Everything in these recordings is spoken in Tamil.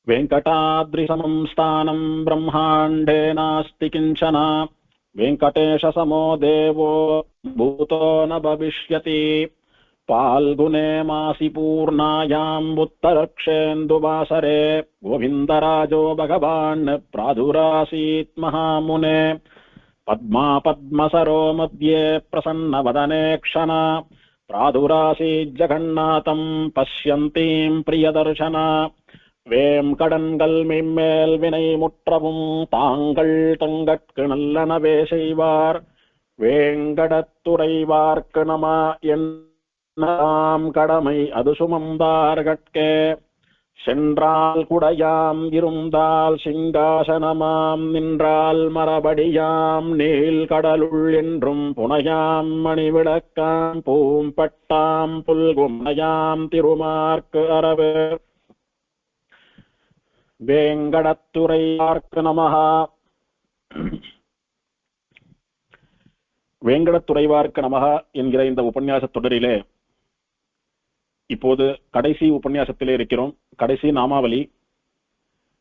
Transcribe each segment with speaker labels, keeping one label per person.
Speaker 1: वेङ्कटाद्रिसमं स्थानं ब्रह्माण्डे नास्ति किञ्चन वेङ्कटेशसमो देवो भूतो न भविष्यति फाल्गुने मासि पूर्णायाम् उत्तरक्षेन्दुवासरे गोविन्दराजो भगवान् प्रादुरासीत् महामुने पद्मा पद्मसरो मध्ये प्रसन्नवदने क्षण प्रादुरासीज्जगन्नाथम् पश्यन्तीम् प्रियदर्शन வேம்கடன்கள் மிம்மேல் வினை முற்றவும் தாங்கள் தங்கட்கு நல்லனவே செய்வார் வேங்கடத்துறைவார்க்கு நம என்னாம் கடமை அது சுமந்தார்கட்கே சென்றால் குடையாம் இருந்தால் சிங்காசனமாம் நின்றால் மரபடியாம் நீல் கடலுள் என்றும் புனையாம் மணிவிளக்காம் பூம்பட்டாம் புல்குமயாம் திருமார்க்கு அரவு வேங்கடத்துறையார்க்கு நமஹ. வேங்கடத்துறைவார்க்கு நமஹ என்கிற இந்த உபன்யாச தொடரிலே இப்போது கடைசி உபன்யாசத்திலே இருக்கிறோம். கடைசி நாமாவளி.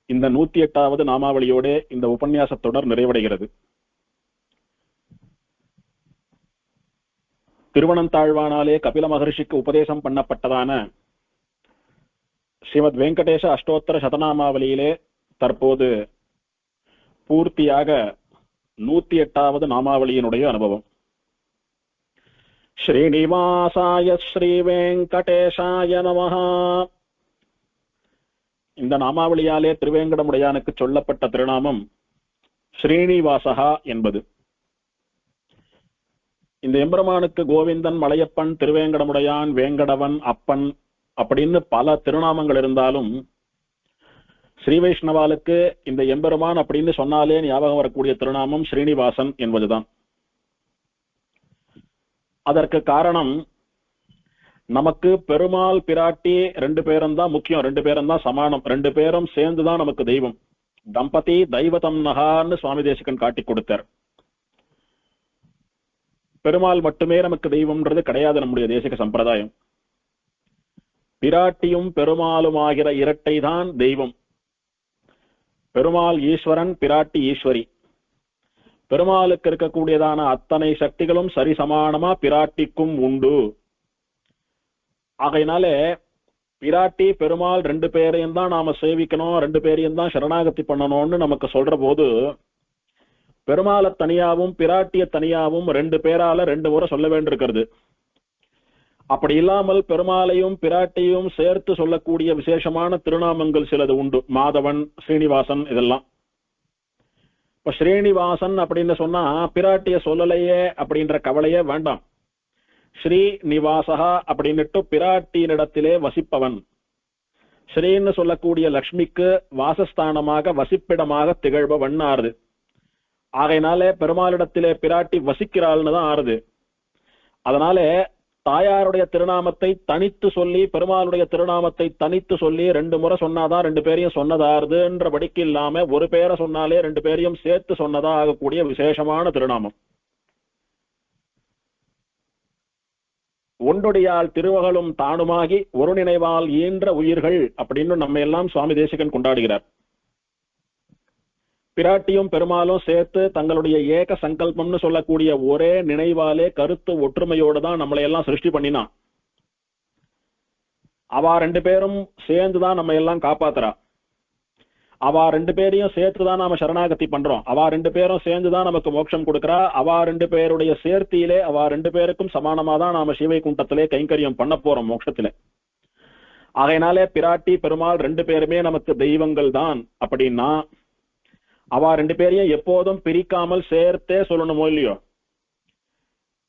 Speaker 1: இந்த 108வது நாமாவளியோடு இந்த உபன்யாச தொடர் நிறைவடைகிறது. திருவனந்தாழ்வானாலே கபில மகர்ஷிக்கு உபதேசம் பண்ணப்பட்டதான ஸ்ரீமத் வெங்கடேஷ அஷ்டோத்தர சதநாமாவளியிலே தற்போது பூர்த்தியாக 108வது நாமாவளியினுடைய அனுபவம். ஸ்ரீனிவாசாய ஸ்ரீ வெங்கடேஷாய நமஹ. இந்த நாமாவளியாலே திருவேங்கடமுடையானுக்கு சொல்லப்பட்ட திருநாமம் ஸ்ரீனிவாசகா என்பது. இந்த எம்பெருமானுக்கு கோவிந்தன், மலையப்பன், திருவேங்கடமுடையான், வேங்கடவன், அப்பன் அப்படின்னு பல திருநாமங்கள் இருந்தாலும் ஸ்ரீ வைஷ்ணவாலுக்கு இந்த எம்பெருமான் அப்படின்னு சொன்னாலே ஞாபகம் வரக்கூடிய திருநாமம் ஸ்ரீனிவாசன் என்பதுதான். அதற்கு காரணம், நமக்கு பெருமாள் பிராட்டி 2 பேரும் தான் முக்கியம், 2 பேரும் தான் சமானம், 2 பேரும் சேர்ந்துதான் நமக்கு தெய்வம். தம்பதி தெய்வதம் நகான்னு சுவாமி தேசிகன் காட்டி கொடுத்தார். பெருமாள் மட்டுமே நமக்கு தெய்வம்ன்றது கிடையாது நம்முடைய தேசிக சம்பிரதாயம். பிராட்டியும் பெருமாளும் ஆகிற இரட்டை தான் தெய்வம். பெருமாள் ஈஸ்வரன், பிராட்டி ஈஸ்வரி. பெருமாளுக்கு இருக்கக்கூடியதான அத்தனை சக்திகளும் சரிசமானமா பிராட்டிக்கும் உண்டு. ஆகையினாலே பிராட்டி பெருமாள் 2 பேரையும் தான் நாம சேவிக்கணும், 2 பேரையும் தான் சரணாகதி பண்ணணும்னு நமக்கு சொல்ற போது, பெருமாளை தனியாவும் பிராட்டிய தனியாவும் 2 பேரால 2 முறை சொல்ல வேண்டியிருக்கிறது. அப்படி இல்லாமல் பெருமாளையும் பிராட்டியும் சேர்த்து சொல்லக்கூடிய விசேஷமான திருநாமங்கள் சிலது உண்டு. மாதவன், ஸ்ரீனிவாசன், இதெல்லாம். இப்ப ஸ்ரீனிவாசன் அப்படின்னு சொன்னா பிராட்டிய சொல்லலையே அப்படின்ற கவலையே வேண்டாம். ஸ்ரீநிவாசகா அப்படின்னுட்டு பிராட்டியினிடத்திலே வசிப்பவன். ஸ்ரீன்னு சொல்லக்கூடிய லக்ஷ்மிக்கு வாசஸ்தானமாக வசிப்பிடமாக திகழ்பவன் ஆறுது. ஆகையினாலே பெருமாளிடத்திலே பிராட்டி வசிக்கிறாள்னு தான் ஆறுது. அதனாலே தாயாருடைய திருநாமத்தை தனித்து சொல்லி பெருமாளுடைய திருநாமத்தை தனித்து சொல்லி 2 முறை சொன்னாதான் 2 பேரையும் சொன்னதாருதுன்றபடிக்கு இல்லாம ஒரு பேரை சொன்னாலே 2 பேரையும் சேர்த்து சொன்னதா ஆகக்கூடிய விசேஷமான திருநாமம். ஒன்றுடையால் திருவகளும் தானுமாகி ஒரு நினைவால் ஈன்ற உயிர்கள் அப்படின்னு நம்ம எல்லாம் சுவாமி தேசிகன் கொண்டாடுகிறார். பிராட்டியும் பெருமாளும் சேர்த்து தங்களுடைய ஏக சங்கல்பம்னு சொல்லக்கூடிய ஒரே நினைவாலே கருத்து ஒற்றுமையோடு தான் நம்மளை எல்லாம் சிருஷ்டி பண்ணினான். அவ 2 பேரும் சேர்ந்துதான் நம்ம எல்லாம் காப்பாத்துறா. அவ 2 பேரையும் சேர்த்துதான் நாம சரணாகதி பண்றோம். அவ 2 பேரும் சேர்ந்துதான் நமக்கு மோட்சம் கொடுக்கிறா. அவ 2 பேருடைய சேர்த்தியிலே அவ 2 பேருக்கும் சமானமா தான் நாம சிவைகுண்டத்திலே கைங்கரியம் பண்ண போறோம் மோட்சத்திலே. ஆகையினாலே பிராட்டி பெருமாள் 2 பேருமே நமக்கு தெய்வங்கள் தான். அப்படின்னா அவ 2 பேரையும் எப்போதும் பிரிக்காமல் சேர்த்தே சொல்லணுமோ இல்லையோ?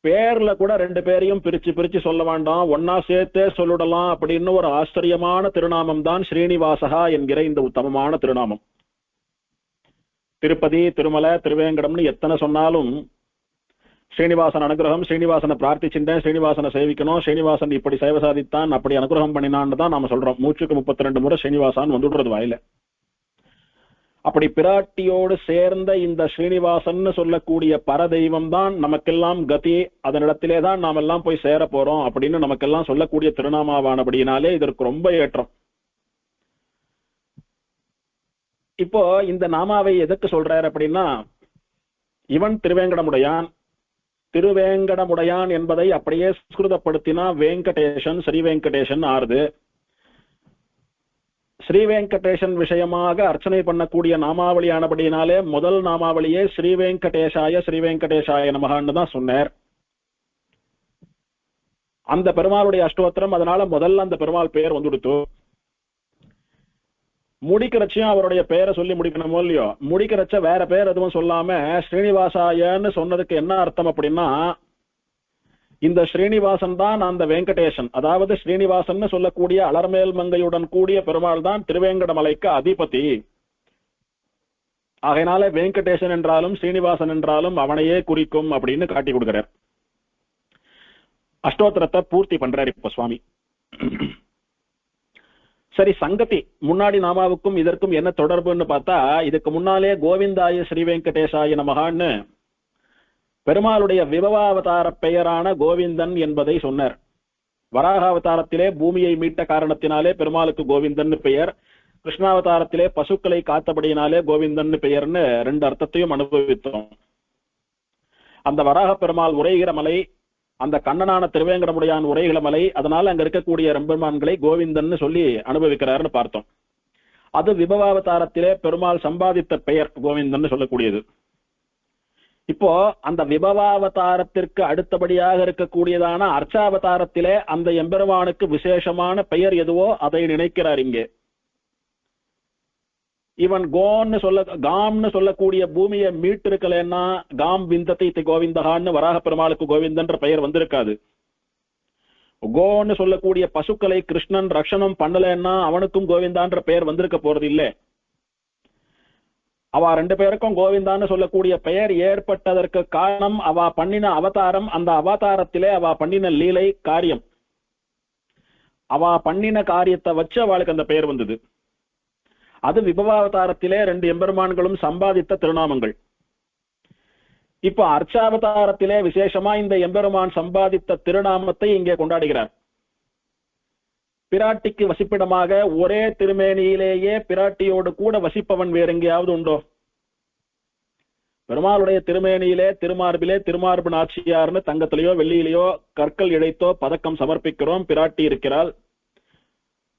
Speaker 1: பேர்ல கூட 2 பேரையும் பிரிச்சு சொல்ல வேண்டாம், ஒன்னா சேர்த்தே சொல்லிடலாம் அப்படின்னு ஒரு ஆச்சரியமான திருநாமம் தான் ஸ்ரீனிவாசகா என்கிற இந்த உத்தமமான திருநாமம். திருப்பதி, திருமலை, திருவேங்கடம்னு எத்தனை சொன்னாலும் ஸ்ரீனிவாசன் அனுகிரகம், ஸ்ரீனிவாசனை பிரார்த்திச்சுட்டேன், ஸ்ரீனிவாசனை சேவிக்கணும், ஸ்ரீனிவாசன் இப்படி சேவை சாதித்தான், அப்படி அனுகிரகம் பண்ணினான்னு தான் நாம சொல்றோம். மூச்சுக்கு 32 முறை ஸ்ரீனிவாசன் வந்துடுறது வாயில. அப்படி பிராட்டியோடு சேர்ந்த இந்த ஸ்ரீனிவாசன் சொல்லக்கூடிய பரதெய்வம் தான் நமக்கெல்லாம் கதி. அதனிடத்திலே தான் நாம் எல்லாம் போய் சேர போறோம் அப்படின்னு நமக்கெல்லாம் சொல்லக்கூடிய திருநாமாவானபடியினாலே இதற்கு ரொம்ப ஏற்றம். இப்போ இந்த நாமாவை எதற்கு சொல்றாரு அப்படின்னா, இவன் திருவேங்கடமுடையான். திருவேங்கடமுடையான் என்பதை அப்படியே சுஸ்கிருதப்படுத்தினா வெங்கடேசன், ஸ்ரீ வெங்கடேசன் ஆறுது. ஸ்ரீ வெங்கடேசன் விஷயமாக அர்ச்சனை பண்ணக்கூடிய நாமாவளி ஆனபடினாலே முதல் நாமாவளியே ஸ்ரீ வெங்கடேசாய நமகான்னு தான் சொன்னார். அந்த பெருமாளுடைய அஷ்டோத்திரம், அதனால முதல்ல அந்த பெருமாள் பெயர் வந்துடுத்து. முடிக்கிறச்சும் அவருடைய பெயரை சொல்லி முடிக்கணுமோ இல்லையோ, முடிக்கிறச்ச வேற பெயர் எதுவும் சொல்லாம ஸ்ரீனிவாசாயன்னு சொன்னதுக்கு என்ன அர்த்தம் அப்படின்னா, இந்த ஸ்ரீனிவாசன் தான் அந்த வெங்கடேசன், அதாவது ஸ்ரீனிவாசன் சொல்லக்கூடிய அலர்மேல் மங்கையுடன் கூடிய பெருமாள் தான் திருவேங்கடமலைக்கு அதிபதி. ஆகையினால வெங்கடேசன் என்றாலும் ஸ்ரீனிவாசன் என்றாலும் அவனையே குறிக்கும் அப்படின்னு காட்டி கொடுக்கிறார். அஷ்டோத்திரத்தை பூர்த்தி பண்றார் இப்ப சுவாமி. சரி, சங்கதி முன்னாடி நாமாவுக்கும் இதற்கும் என்ன தொடர்புன்னு பார்த்தா, இதுக்கு முன்னாலே கோவிந்தாய ஸ்ரீ வெங்கடேசாய நமகான்னு பெருமாளுடைய விபவாவதார பெயரான கோவிந்தன் என்பதை சொன்னார். வராகாவதாரத்திலே பூமியை மீட்ட காரணத்தினாலே பெருமாளுக்கு கோவிந்தன் பெயர், கிருஷ்ணாவதாரத்திலே பசுக்களை காத்தபடியினாலே கோவிந்தன் பெயர்னு ரெண்டு அர்த்தத்தையும் அனுபவித்தோம். அந்த வராக பெருமாள் உரைகிற மலை, அந்த கண்ணனான திருவேங்கடமுடையான் உரைகிற மலை, அதனால அங்க இருக்கக்கூடிய ரெம்பெருமான்களை கோவிந்தன் சொல்லி அனுபவிக்கிறாருன்னு பார்த்தோம். அது விபவாவதாரத்திலே பெருமாள் சம்பாதித்த பெயர் கோவிந்தன் சொல்லக்கூடியது. இப்போ அந்த விபவாவதாரத்திற்கு அடுத்தபடியாக இருக்கக்கூடியதான அர்ச்சாவதாரத்திலே அந்த எம்பெருமானுக்கு விசேஷமான பெயர் எதுவோ அதை நினைக்கிறார் இங்கே. இவன் காம்னு சொல்லக்கூடிய பூமியை மீட்டிருக்கலன்னா காம் விந்தத்தை கோவிந்தகான்னு வராக பெருமாளுக்கு கோவிந்தன்ற பெயர் வந்திருக்காது. கோன்னு சொல்லக்கூடிய பசுக்களை கிருஷ்ணன் ரட்சணம் பண்ணலன்னா அவனுக்கும் கோவிந்தான்ற பெயர் வந்திருக்க போறது இல்லை. அவ ரெண்டு பேருக்கும் கோவிந்தான்னு சொல்லக்கூடிய பெயர் ஏற்பட்டதற்கு காரணம் அவ பண்ணின அவதாரம், அந்த அவதாரத்திலே அவ பண்ணின லீலை காரியம், அவ பண்ணின காரியத்தை வச்சு அவளுக்கு அந்த பெயர் வந்தது. அது விபவாவதாரத்திலே ரெண்டு எம்பெருமான்களும் சம்பாதித்த திருநாமங்கள். இப்ப அர்ச்சாவதாரத்திலே விசேஷமா இந்த எம்பெருமான் சம்பாதித்த திருநாமத்தை இங்கே கொண்டாடுகிறார். பிராட்டிக்கு வசிப்பிடமாக ஒரே திருமேனியிலேயே பிராட்டியோடு கூட வசிப்பவன் வேற எங்கேயாவது உண்டோ? பெருமாளுடைய திருமேனியிலே திருமார்பிலே திருமார்பு நாச்சியார்னு தங்கத்திலேயோ வெள்ளியிலேயோ கற்கள் இழைத்தோ பதக்கம் சமர்ப்பிக்கிறோம். பிராட்டி இருக்கிறாள்.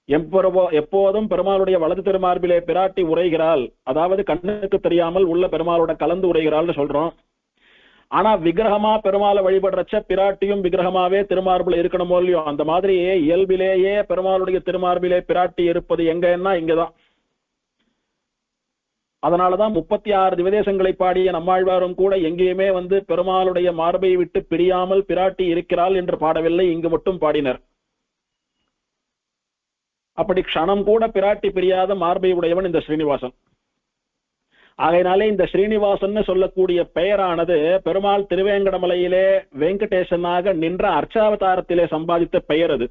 Speaker 1: எப்போதும் பெருமாளுடைய வலது திருமார்பிலே பிராட்டி உரைகிறாள், அதாவது கண்ணுக்கு தெரியாமல் உள்ள பெருமாளோட கலந்து உரைகிறாள்னு சொல்றோம். ஆனா விக்கிரகமா பெருமாளை வழிபடுறச்ச பிராட்டியும் விக்கிரகமாவே திருமார்பில இருக்கணுமோ இல்லையோ, அந்த மாதிரி இயல்பிலேயே பெருமாளுடைய திருமார்பிலே பிராட்டி இருப்பது எங்கன்னா இங்கதான். அதனாலதான் 36 திவதேசங்களை பாடிய நம்மாழ்வாரும் கூட எங்கேயுமே பெருமாளுடைய மார்பை விட்டு பிரியாமல் பிராட்டி இருக்கிறாள் என்று பாடவில்லை, இங்கு மட்டும் பாடினர். அப்படி க்ஷணம் கூட பிராட்டி பிரியாத மார்பை உடையவன் இந்த ஸ்ரீனிவாசன். ஆகையினாலே இந்த ஸ்ரீனிவாசன் சொல்லக்கூடிய பெயரானது பெருமாள் திருவேங்கடமலையிலே வெங்கடேசனாக நின்ற அர்ச்சாவதாரத்திலே சம்பாதித்த பெயர். அது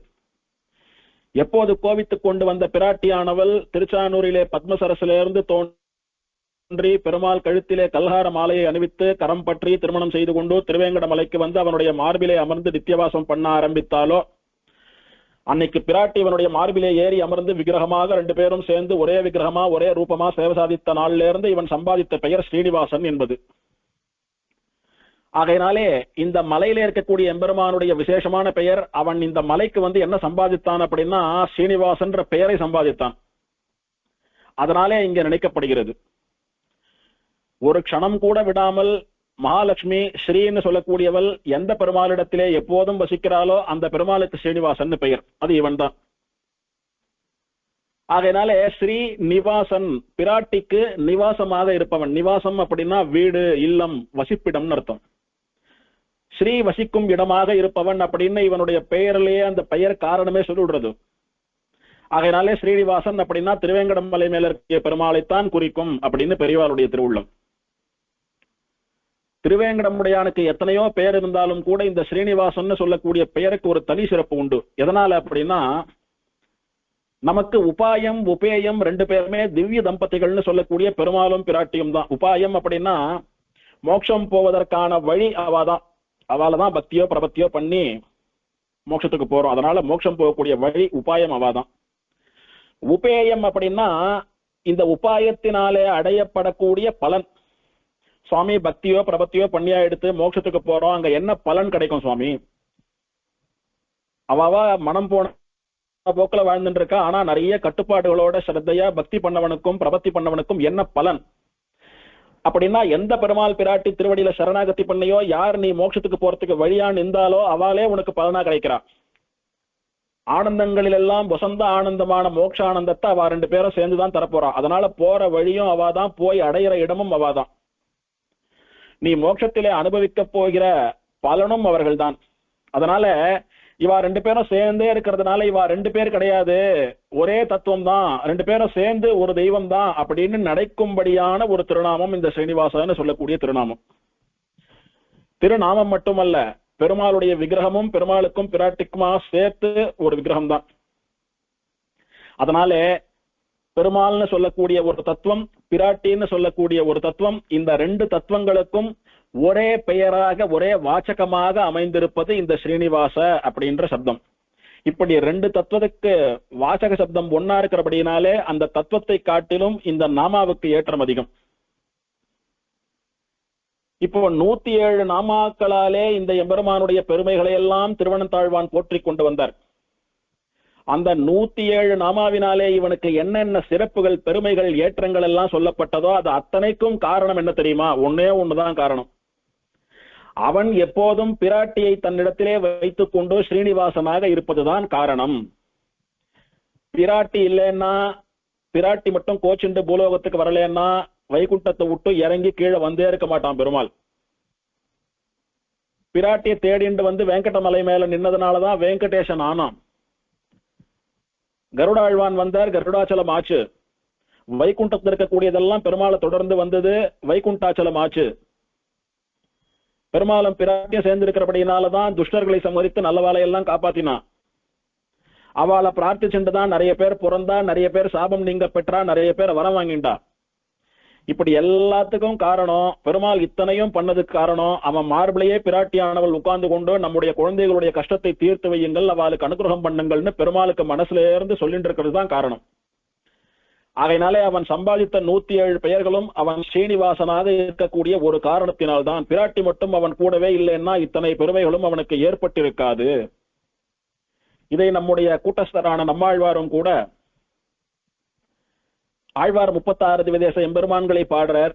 Speaker 1: எப்போது கோவித்துக் கொண்டு வந்த பிராட்டியானவள் திருச்சானூரிலே பத்மசரசிலிருந்து தோன்றி பெருமாள் கழுத்திலே கல்ஹார மாலையை அணிவித்து கரம் பற்றி திருமணம் செய்து கொண்டு திருவேங்கடமலைக்கு அவனுடைய மார்பிலே அமர்ந்து நித்தியவாசம் பண்ண ஆரம்பித்தாலோ, அன்னைக்கு பிராட்டி இவனுடைய மார்பிலே ஏறி அமர்ந்து விக்கிரகமாக ரெண்டு பேரும் சேர்ந்து ஒரே விக்கிரகமா ஒரே ரூபமா சேவை சாதித்த நாளில இருந்து இவன் சம்பாதித்த பெயர் ஸ்ரீனிவாசன் என்பது. ஆகையினாலே இந்த மலையில இருக்கக்கூடிய எம்பெருமானுடைய விசேஷமான பெயர், அவன் இந்த மலைக்கு என்ன சம்பாதித்தான் அப்படின்னா ஸ்ரீனிவாசன்ற பெயரை சம்பாதித்தான். அதனாலே இங்க நினைக்கப்படுகிறது. ஒரு க்ஷணம் கூட விடாமல் மகாலட்சுமி ஸ்ரீன்னு சொல்லக்கூடியவள் எந்த பெருமாளிடத்திலே எப்போதும் வசிக்கிறாளோ அந்த பெருமாளுக்கு ஸ்ரீனிவாசன் பெயர். அது இவன் தான். ஆகையினாலே ஸ்ரீ நிவாசன் பிராட்டிக்கு நிவாசமாக இருப்பவன். நிவாசம் அப்படின்னா வீடு, இல்லம், வசிப்பிடம்னு அர்த்தம். ஸ்ரீ வசிக்கும் இடமாக இருப்பவன் அப்படின்னு இவனுடைய பெயரிலேயே அந்த பெயர் காரணமே சொல்லிவிடுறது. ஆகையினாலே ஸ்ரீனிவாசன் அப்படின்னா திருவேங்கடமலை மேல இருக்கிய பெருமாளைத்தான் குறிக்கும் அப்படின்னு பெரியவாளுடைய திருவுள்ளம். திருவேங்கடமுடையானுக்கு எத்தனையோ பெயர் இருந்தாலும் கூட இந்த ஸ்ரீனிவாசன் சொல்லக்கூடிய பெயருக்கு ஒரு தனி சிறப்பு உண்டு. எதனால அப்படின்னா, நமக்கு உபாயம் உபேயம் ரெண்டு பேருமே திவ்ய தம்பதிகள்னு சொல்லக்கூடிய பெருமாளும் பிராட்டியும் தான். உபாயம் அப்படின்னா மோட்சம் போவதற்கான வழி அவாதான், அவாலதான் பக்தியோ பிரபத்தியோ பண்ணி மோட்சத்துக்கு போறோம். அதனால மோட்சம் போகக்கூடிய வழி உபாயம் அவாதான். உபேயம் அப்படின்னா இந்த உபாயத்தினாலே அடையப்படக்கூடிய பலன். சுவாமி பக்தியோ பிரபத்தியோ பண்ணியா எடுத்து மோட்சத்துக்கு போறோம், அங்க என்ன பலன் கிடைக்கும் சுவாமி? அவாவா மனம் போன போக்குல வாழ்ந்துட்டு இருக்கா, ஆனா நிறைய கட்டுப்பாடுகளோட ஸ்ரத்தையா பக்தி பண்ணவனுக்கும் பிரபத்தி பண்ணவனுக்கும் என்ன பலன் அப்படின்னா, எந்த பெருமாள் பிராட்டி திருவடியில சரணாகதி பண்ணியோ, யார் நீ மோட்சத்துக்கு போறதுக்கு வழியான் இருந்தாலோ அவளே உனக்கு பலனா கிடைக்கிறா. ஆனந்தங்களில் எல்லாம் வசந்த ஆனந்தமான மோட்ச ஆனந்தத்தை அவ ரெண்டு பேரும் சேர்ந்துதான் தரப்போறா. அதனால போற வழியும் அவாதான், போய் அடையிற இடமும் அவாதான். நீ மோட்சத்திலே அனுபவிக்க போகிற பலனும் அவர்கள்தான். அதனால இவா ரெண்டு பேரும் சேர்ந்தே இருக்கிறதுனால இவா ரெண்டு பேர் கிடையாது, ஒரே தத்துவம் தான், ரெண்டு பேரும் சேர்ந்து ஒரு தெய்வம் தான் அப்படின்னு நடக்கும்படியான ஒரு திருநாமம் இந்த ஸ்ரீனிவாசன்னு சொல்லக்கூடிய திருநாமம். திருநாமம் மட்டுமல்ல, பெருமாளுடைய விக்கிரகமும் பெருமாளுக்கும் பிராட்டிக்குமா சேர்த்து ஒரு விக்கிரகம் தான். அதனால பெருமாள்னு சொல்லக்கூடிய ஒரு தத்துவம், பிராட்டின்னு சொல்லக்கூடிய ஒரு தத்துவம், இந்த ரெண்டு தத்துவங்களுக்கும் ஒரே பெயராக ஒரே வாச்சகமாக அமைந்திருப்பது இந்த ஸ்ரீனிவாச அப்படின்ற சப்தம். இப்படி ரெண்டு தத்துவத்துக்கு வாசக சப்தம் ஒன்னா இருக்கிறபடினாலே அந்த தத்துவத்தை காட்டிலும் இந்த நாமாவுக்கு ஏற்றம் அதிகம். இப்போ 107 நாமாக்களாலே இந்த எம்பெருமானுடைய பெருமைகளை எல்லாம் திருவனந்தாழ்வான் போற்றி கொண்டு வந்தார். அந்த 107 நாமாவினாலே இவனுக்கு என்னென்ன சிறப்புகள், பெருமைகள், ஏற்றங்கள் எல்லாம் சொல்லப்பட்டதோ அது அத்தனைக்கும் காரணம் என்ன தெரியுமா? ஒன்னே ஒண்ணுதான் காரணம். அவன் எப்போதும் பிராட்டியை தன்னிடத்திலே வைத்துக் கொண்டு ஸ்ரீனிவாசனாக இருப்பதுதான் காரணம். பிராட்டி இல்லைன்னா, பிராட்டி மட்டும் கோச்சுண்டு பூலோகத்துக்கு வரலன்னா வைகுண்டத்தை விட்டு இறங்கி கீழே வந்தே இருக்க மாட்டான் பெருமாள். பிராட்டியை தேடிண்டு வந்து வெங்கடமலை மேல நின்னதுனாலதான் வெங்கடேசன் ஆனான். கருடாழ்வான் வந்தார், கருடாச்சலம் ஆச்சு. வைகுண்டத்தில் இருக்கக்கூடியதெல்லாம் பெருமாளை தொடர்ந்து வந்தது, வைகுண்டாச்சலம் ஆச்சு. பெருமாளும் பிராட்டியும் சேர்ந்து இருக்கிறபடினாலதான் துஷ்டர்களை சமரித்து நல்ல வேலையெல்லாம் காப்பாத்தினான். அவளை பிரார்த்திச்சுட்டுதான் நிறைய பேர் பிறந்தா, நிறைய பேர் சாபம் நீங்க பெற்றா, நிறைய பேர் வரம் வாங்கிண்டா. இப்படி எல்லாத்துக்கும் காரணம் பெருமாள். இத்தனையும் பண்ணதுக்கு காரணம் அவன் மார்பிளையே பிராட்டியானவள் உட்கார்ந்து கொண்டு நம்முடைய குழந்தைகளுடைய கஷ்டத்தை தீர்த்து வையுங்கள், அவளுக்கு அனுகிரகம் பண்ணுங்கள்னு பெருமாளுக்கு மனசுல இருந்து சொல்லிட்டு இருக்கிறது தான் காரணம். ஆகையினாலே அவன் சம்பாதித்த 107 பெயர்களும் அவன் ஸ்ரீனிவாசனாக இருக்கக்கூடிய ஒரு காரணத்தினால்தான். பிராட்டி மட்டும் அவன் கூடவே இல்லைன்னா இத்தனை பெருமைகளும் அவனுக்கு ஏற்பட்டிருக்காது. இதை நம்முடைய கூட்டஸ்தரான நம்மாழ்வாரும் கூட, ஆழ்வார் 36 திவ்யதேச எம்பெருமான்களை பாடுறார்.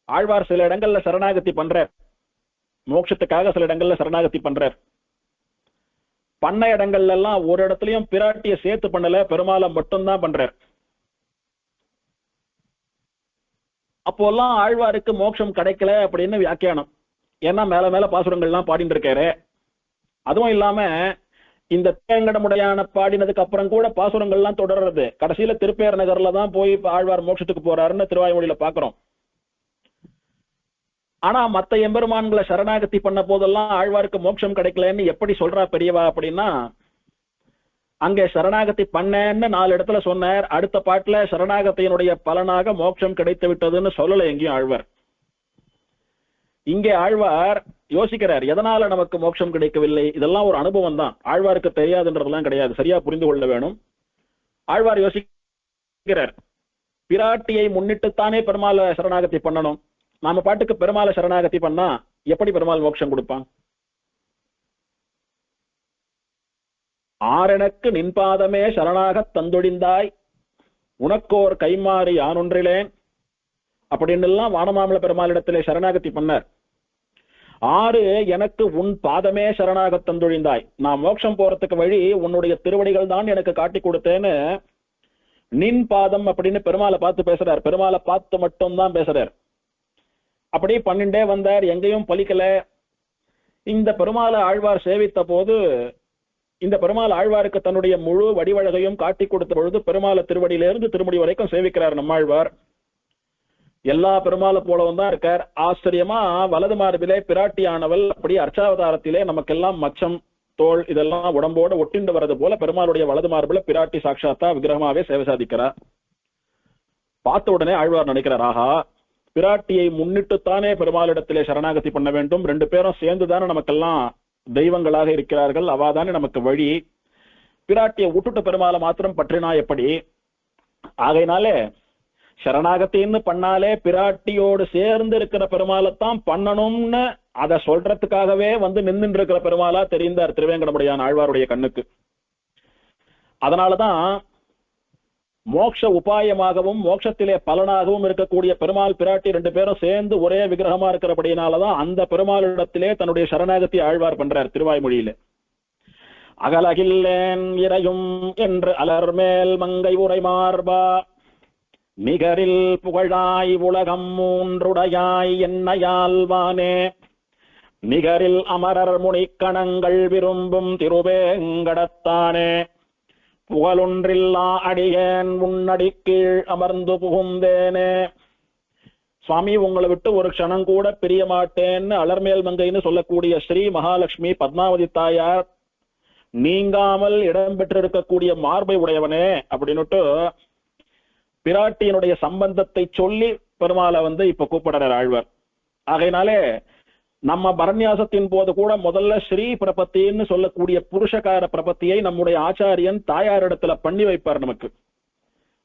Speaker 1: ஆழ்வார் சில இடங்கள்ல சரணாகதி பண்றார், மோட்சத்துக்காக சில இடங்கள்ல சரணாகதி பண்றார். பண்ண இடங்கள்ல எல்லாம் ஒரு இடத்துலயும் பிராட்டிய சேர்த்து பண்ணல, பெருமாளை மட்டும்தான் பண்றார். அப்போல்லாம் ஆழ்வாருக்கு மோட்சம் கிடைக்கல அப்படின்னு வியாக்கியானம். ஏன்னா மேல மேல பாசுரங்கள்லாம் பாடிட்டு இருக்காரு. அதுவும் இல்லாம இந்த தேங்கடமுடையான பாடினதுக்கு அப்புறம் கூட பாசுரங்கள்லாம் தொடர்றது. கடைசியில திருப்பேர் நகர்ல தான் போய் ஆழ்வார் மோட்சத்துக்கு போறாருன்னு திருவாய்மொழியில பாக்குறோம். ஆனா மத்த எம்பெருமான்களை சரணாகதி பண்ண போதெல்லாம் ஆழ்வாருக்கு மோட்சம் கிடைக்கலன்னு எப்படி சொல்றா பெரியவா அப்படின்னா, அங்கே சரணாகதி பண்ணேன்னு 4 இடத்துல சொன்னார். அடுத்த பாட்டுல சரணாகத்தியினுடைய பலனாக மோட்சம் கிடைத்து விட்டதுன்னு சொல்லல எங்கேயும் ஆழ்வார். இங்கே ஆழ்வார் யோசிக்கிறார், எதனால நமக்கு மோட்சம் கிடைக்கவில்லை. இதெல்லாம் ஒரு அனுபவம் தான், ஆழ்வாருக்கு தெரியாதுன்றதெல்லாம் கிடையாது, சரியா புரிந்து கொள்ள வேணும். ஆழ்வார் யோசிக்கிறார், பிராட்டியை முன்னிட்டுத்தானே பெருமாளை சரணாகதி பண்ணணும். நாம பாட்டுக்கு பெருமாளை சரணாகதி பண்ணா எப்படி பெருமாள் மோட்சம் கொடுப்பான்? ஆரெனக்கு நின்பாதமே சரணாக தந்தொழிந்தாய், உனக்கோர் கைமாறி யானொன்றிலேன் அப்படின்னு எல்லாம் வானமாமல பெருமாளிடத்திலே சரணாகதி பண்ணார். 6 எனக்கு உன் பாதமே சரணாக தந்தொழிந்தாய், நான் மோட்சம் போறதுக்கு வழி உன்னுடைய திருவடிகள் தான் எனக்கு காட்டி கொடுத்தேன்னு நின் பாதம் அப்படின்னு பெருமாளை பார்த்து பேசுறார். பெருமாளை பார்த்து மட்டும் தான் பேசுறார். அப்படி பண்ணிண்டே வந்தார், எங்கேயும் பலிக்கல. இந்த பெருமாளை ஆழ்வார் சேவித்த போது, இந்த பெருமாள் ஆழ்வாருக்கு தன்னுடைய முழு வடிவழகையும் காட்டி கொடுத்த பொழுது பெருமாளை திருவடியிலிருந்து திருமுடி வரைக்கும் சேவிக்கிறார் நம்மாழ்வார். எல்லா பெருமாளை போலவும் தான் இருக்கார். ஆச்சரியமா வலது மார்பிலே பிராட்டியானவள் அப்படி அர்ச்சாவதாரத்திலே நமக்கெல்லாம் மச்சம் தோல் இதெல்லாம் உடம்போடு ஒட்டிண்டு வர்றது போல பெருமாளுடைய வலது மார்பில பிராட்டி சாட்சாத்தா விக்கிரகமாவே சேவை சாதிக்கிறார். பார்த்த உடனே ஆழ்வார் நினைக்கிறார், ஆஹா, பிராட்டியை முன்னிட்டுத்தானே பெருமாளிடத்திலே சரணாகதி பண்ண வேண்டும். 2 பேரும் சேர்ந்துதானே நமக்கெல்லாம் தெய்வங்களாக இருக்கிறார்கள், அவாதானே நமக்கு வழி. பிராட்டியை விட்டுட்டு பெருமாளை மாத்திரம் பற்றினா எப்படி? ஆகையினாலே சரணாகத்தின்னு பண்ணாலே பிராட்டியோடு சேர்ந்து இருக்கிற பெருமாளைத்தான் பண்ணணும்னு அதை சொல்றதுக்காகவே வந்து நின்று இருக்கிற பெருமாளா தெரிந்தார் திருவேங்கடமுடையான் ஆழ்வாருடைய கண்ணுக்கு. அதனாலதான் மோட்ச உபாயமாகவும் மோட்சத்திலே பலனாகவும் இருக்கக்கூடிய பெருமாள் பிராட்டி ரெண்டு பேரும் சேர்ந்து ஒரே விக்கிரகமா இருக்கிறபடினாலதான் அந்த பெருமாளிடத்திலே தன்னுடைய சரணாகதி ஆழ்வார் பண்றார் திருவாய்மொழியில. அகலகில்லேன் இறையும் என்று அலர்மேல் மங்கை உரை மார்பா நிகரில் புகழாய் உலகம் மூன்றுடையாய் என்னையால்வானே நிகரில் அமரர் முனிக்கணங்கள் விரும்பும் திருவேங்கடத்தானே புகழொன்றில்லா அடியேன் முன்னடி கீழ் அமர்ந்து புகுந்தேனே. சுவாமி, உங்களை விட்டு ஒரு க்ஷணம் கூட பிரிய மாட்டேன்னு அலர்மேல் மங்கைன்னு சொல்லக்கூடிய ஸ்ரீ மகாலட்சுமி பத்மாவதி தாயார் நீங்காமல் இடம் பெற்றிருக்கக்கூடிய மார்பை உடையவனே அப்படின்னுட்டு பிராட்டியினுடைய சம்பந்தத்தை சொல்லி பெருமாளை வந்து இப்ப கூப்பிடுறார் ஆழ்வார். ஆகையினாலே நம்ம பரநியாசத்தின் போது கூட முதல்ல ஸ்ரீ பிரபத்தின்னு சொல்லக்கூடிய புருஷகார பிரபத்தியை நம்முடைய ஆச்சாரியன் தாயாரிடத்துல பண்ணி வைப்பார். நமக்கு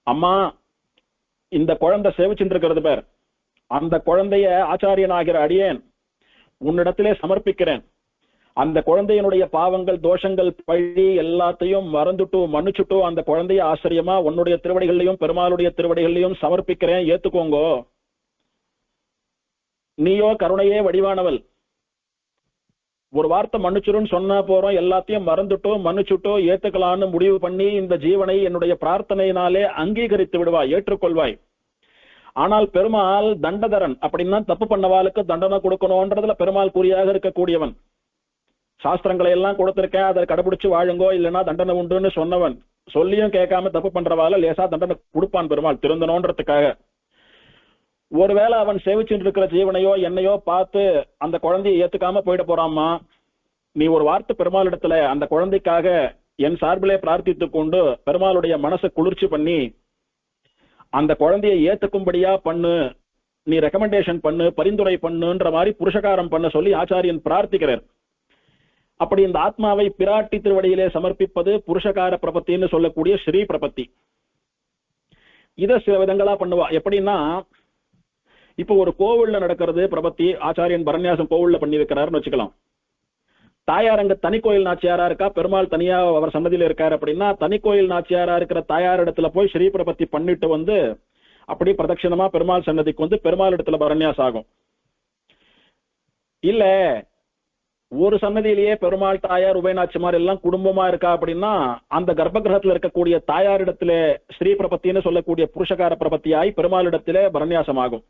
Speaker 1: அம்மா இந்த குழந்தை சேவிச்சுட்டு இருக்கிறது பேர், அந்த குழந்தைய ஆச்சாரியன் ஆகிற அடியேன் உன்னிடத்திலே சமர்ப்பிக்கிறேன். அந்த குழந்தையினுடைய பாவங்கள் தோஷங்கள் பழி எல்லாத்தையும் மறந்துட்டு மன்னிச்சுட்டு அந்த குழந்தைய ஆச்சரியமா உன்னுடைய திருவடிகளையும் பெருமாளுடைய திருவடிகளையும் சமர்ப்பிக்கிறேன், ஏத்துக்கோங்கோ. நீயோ கருணையே வடிவானவள், ஒரு வார்த்தை மன்னிச்சுருன்னு சொன்னா போறோம், எல்லாத்தையும் மறந்துட்டோ மன்னிச்சுட்டோ ஏத்துக்கலான்னு முடிவு பண்ணி இந்த ஜீவனை என்னுடைய பிரார்த்தனையினாலே அங்கீகரித்து விடுவாய், ஏற்றுக்கொள்வாய். ஆனால் பெருமாள் தண்டதரன், அப்படின்னா தப்பு பண்ணவாளுக்கு தண்டனை கொடுக்கணும்ன்றதுல பெருமாள் குறியாக இருக்கக்கூடியவன். சாஸ்திரங்களை எல்லாம் கொடுத்திருக்கேன், அதை கடைபிடிச்சு வாழுங்கோ இல்லைன்னா தண்டனை உண்டுன்னு சொன்னவன். சொல்லியும் கேட்காம தப்பு பண்றவாள் லேசா தண்டனை கொடுப்பான் பெருமாள் திருந்தணும்ன்றதுக்காக. ஒருவேளை அவன் சேவிச்சுட்டு இருக்கிற ஜீவனையோ என்னையோ பார்த்து அந்த குழந்தையை ஏத்துக்காம போயிட போறாமா, நீ ஒரு வார்த்தை பெருமாள் இடத்துல அந்த குழந்தைக்காக என் சார்பிலே பிரார்த்தித்துக் கொண்டு பெருமாளுடைய மனசை குளிர்ச்சி பண்ணி அந்த குழந்தையை ஏத்துக்கும்படியா பண்ணு, நீ ரெக்கமெண்டேஷன் பண்ணு, பரிந்துரை பண்ணுன்ற மாதிரி புருஷகாரம் பண்ண சொல்லி ஆச்சாரியன் பிரார்த்திக்கிறார். அப்படி இந்த ஆத்மாவை பிராட்டி திருவடியிலே சமர்ப்பிப்பது புருஷகார பிரபத்தின்னு சொல்லக்கூடிய ஸ்ரீ பிரபத்தி. இத சில விதங்களா பண்ணுவா. எப்படின்னா, இப்போ ஒரு கோவில்ல நடக்கிறது பிரபத்தி, ஆச்சாரியன் பரநியாசம் கோவில்ல பண்ணி வைக்கிறாருன்னு வச்சுக்கலாம். தாயார் அங்க தனி கோயில் நாச்சியாரா இருக்கா, பெருமாள் தனியா அவர் சன்னதியில இருக்காரு அப்படின்னா தனி கோயில் நாச்சியாரா இருக்கிற தாயார் இடத்துல போய் ஸ்ரீ பிரபத்தி பண்ணிட்டு வந்து அப்படி பிரதட்சிணமா பெருமாள் சன்னதிக்கு வந்து பெருமாள் இடத்துல பரநியாசம் ஆகும். இல்ல ஒரு சன்னதியிலேயே பெருமாள் தாயார் உபயநாச்சிமார் எல்லாம் குடும்பமா இருக்கா அப்படின்னா அந்த கர்ப்ப கிரகத்துல இருக்கக்கூடிய தாயாரிடத்துல ஸ்ரீ பிரபத்தின்னு சொல்லக்கூடிய புருஷகார பிரபத்தியாய் பெருமாள் இடத்துல பரநியாசம் ஆகும்.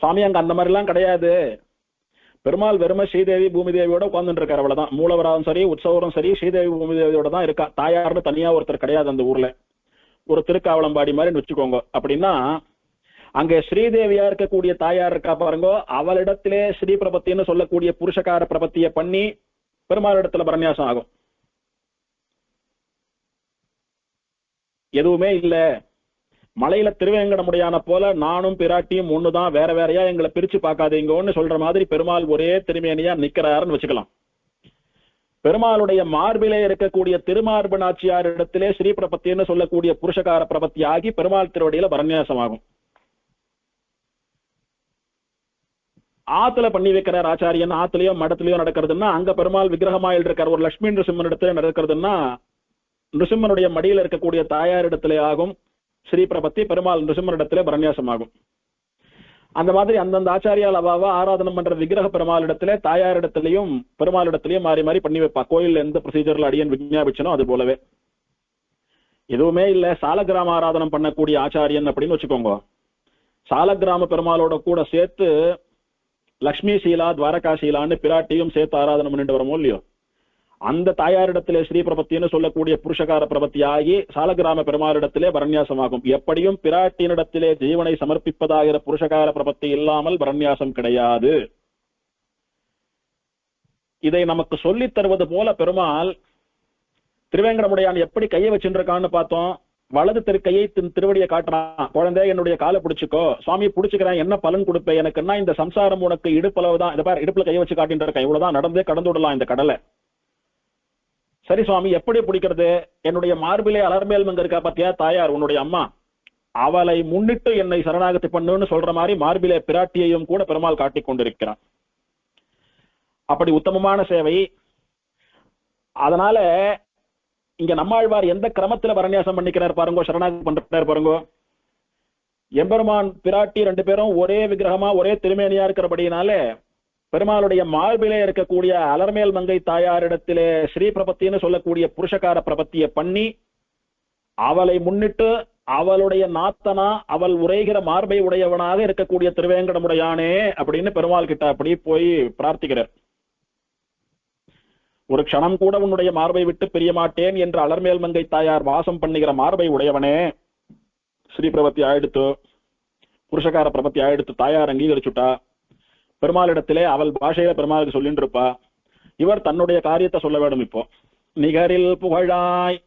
Speaker 1: சுவாமி அங்க அந்த மாதிரி எல்லாம் கிடையாது, பெருமாள் வெறும ஸ்ரீதேவி பூமி தேவியோட உட்கார்ந்துட்டு இருக்காரு, அவ்வளவுதான். மூலவராவும் சரி உற்சவரும் சரி ஸ்ரீதேவி பூமி தேவியோட தான் இருக்கா, தாயார்னு தனியா ஒருத்தர் கிடையாது அந்த ஊர்ல. ஒரு திருக்காவளம்பாடி மாதிரி வச்சுக்கோங்க. அப்படின்னா அங்க ஸ்ரீதேவியா இருக்கக்கூடிய தாயார் இருக்கா பாருங்க, அவளிடத்திலே ஸ்ரீ பிரபத்தின்னு சொல்லக்கூடிய புருஷகார பிரபத்தியை பண்ணி பெருமாள் இடத்துல பரநியாசம் ஆகும். எதுவுமே இல்ல, மலையில திருவேங்கடமுடையான போல நானும் பிராட்டியும் ஒண்ணுதான், வேற வேறையா எங்களை பிரிச்சு பார்க்காதீங்கன்னு சொல்ற மாதிரி பெருமாள் ஒரே திருமேனியா நிக்கிறாருன்னு வச்சுக்கலாம். பெருமாளுடைய மார்பிலே இருக்கக்கூடிய திருமார்பு நாச்சியார் இடத்திலே ஸ்ரீ பிரபத்தின்னு சொல்லக்கூடிய புருஷகார பிரபத்தி ஆகி பெருமாள் திருவடியில பரநியாசம் ஆகும். ஆத்துல பண்ணி வைக்கிறார் ஆச்சாரியன், ஆத்துலயோ மடத்திலயோ நடக்கிறதுன்னா அங்க பெருமாள் விக்கிரகமாயில் இருக்கார். ஒரு லட்சுமி நிருசிம்மன் இடத்துல நடக்கிறதுன்னா நிருசிம்மனுடைய மடியில இருக்கக்கூடிய தாயார் இடத்திலே ஆகும் ஸ்ரீ பிரபத்தி, பெருமாள் நிருசிம்மன் இடத்திலே பரநியாசம் ஆகும். அந்த மாதிரி அந்தந்த ஆச்சாரியால் அவாவா ஆராதனம் பண்ற விக்கிரக பெருமாள் இடத்திலே தாயார் இடத்திலையும் பெருமாள் இடத்திலையும் மாறி மாறி பண்ணி வைப்பா. கோயில் எந்த ப்ரொசீஜர்ல அடியன் விஞ்ஞாபிச்சனோ அது போலவே. எதுவுமே இல்ல, சாலக்கிராம ஆராதனம் பண்ணக்கூடிய ஆச்சாரியன் அப்படின்னு வச்சுக்கோங்க. சாலக்கிராம பெருமாளோட கூட சேர்த்து லக்ஷ்மி சீலா துவாரகா சீலான்னு பிராட்டியும் சேர்த்து ஆராதனை பண்ணிட்டு வரமோ இல்லையோ, அந்த தாயாரிடத்திலே ஸ்ரீ பிரபத்தின்னு சொல்லக்கூடிய புருஷகார பிரபத்தி ஆகி சாலகிராம பெருமாளிடத்திலே பரநியாசமாகும். எப்படியும் பிராட்டியினிடத்திலே ஜீவனை சமர்ப்பிப்பதாகிற புருஷகார பிரபத்தி இல்லாமல் பரநியாசம் கிடையாது. இதை நமக்கு சொல்லித் தருவது போல பெருமாள் திருவேங்கடமுடையான் எப்படி கையை வச்சுருக்கான்னு பார்த்தோம். வலது திருக்கையை திருவடியை காட்டுறான், குழந்தை என்னுடைய காலை பிடிச்சுக்கோ, சுவாமி பிடிச்சுக்கிறேன், என்ன பலன் கொடுப்பேன் எனக்குன்னா இந்த சம்சாரம் உனக்கு இடுப்பளவுதான், இதை பாரு இடுப்புல கையை வச்சு காட்டின்ற இருக்கேன், இவ்வளவுதான், நடந்தே கடந்து விடலாம் இந்த கடலை. சரி சுவாமி, எப்படி பிடிக்கிறது? என்னுடைய மார்பிலே அலர்மேல் மங்க இருக்கா பாத்தியா தாயார், உன்னுடைய அம்மா, அவளை முன்னிட்டு என்னை சரணாகதி பண்ணுன்னு சொல்ற மாதிரி மார்பிலே பிராட்டியையும் கூட பெருமாள் காட்டிக் கொண்டிருக்கிறான். அப்படி உத்தமமான சேவை. அதனால இங்க நம்மாழ்வார் எந்த கிரமத்துல பரநியாசம் பண்ணிக்கிறார் பாருங்க, சரணாகதி பண்றார் பாருங்க. எம்பெருமான் பிராட்டி ரெண்டு பேரும் ஒரே விக்கிரகமா ஒரே திருமேனியா இருக்கிறபடினால பெருமாளுடைய மார்பிலே இருக்கக்கூடிய அலர்மேல் மங்கை தாயாரிடத்திலே ஸ்ரீ பிரபத்தின்னு சொல்லக்கூடிய புருஷகார பிரபத்தியை பண்ணி அவளை முன்னிட்டு அவளுடைய நாத்தனா அவள் உரைகிற மார்பை உடையவனாக இருக்கக்கூடிய திருவேங்கடமுடையானே அப்படின்னு பெருமாள் கிட்ட அப்படி போய் பிரார்த்திக்கிறார். ஒரு க்ஷணம் கூட உன்னுடைய மார்பை விட்டு பிரிய மாட்டேன் என்று அலர்மேல் மங்கை தாயார் வாசம் பண்ணுகிற மார்பை உடையவனே, ஸ்ரீ பிரபத்தி ஆயிடுத்து, புருஷகார பிரபத்தி ஆயிடுத்து, தாயார் அங்கீகரிச்சுட்டா. பெருமாளிடத்திலே அவள் பாஷையில பெருமாளுக்கு சொல்லிட்டு இருப்பா. இவர் தன்னுடைய காரியத்தை சொல்ல வேண்டும். இப்போ நிகரில் புகழாய்,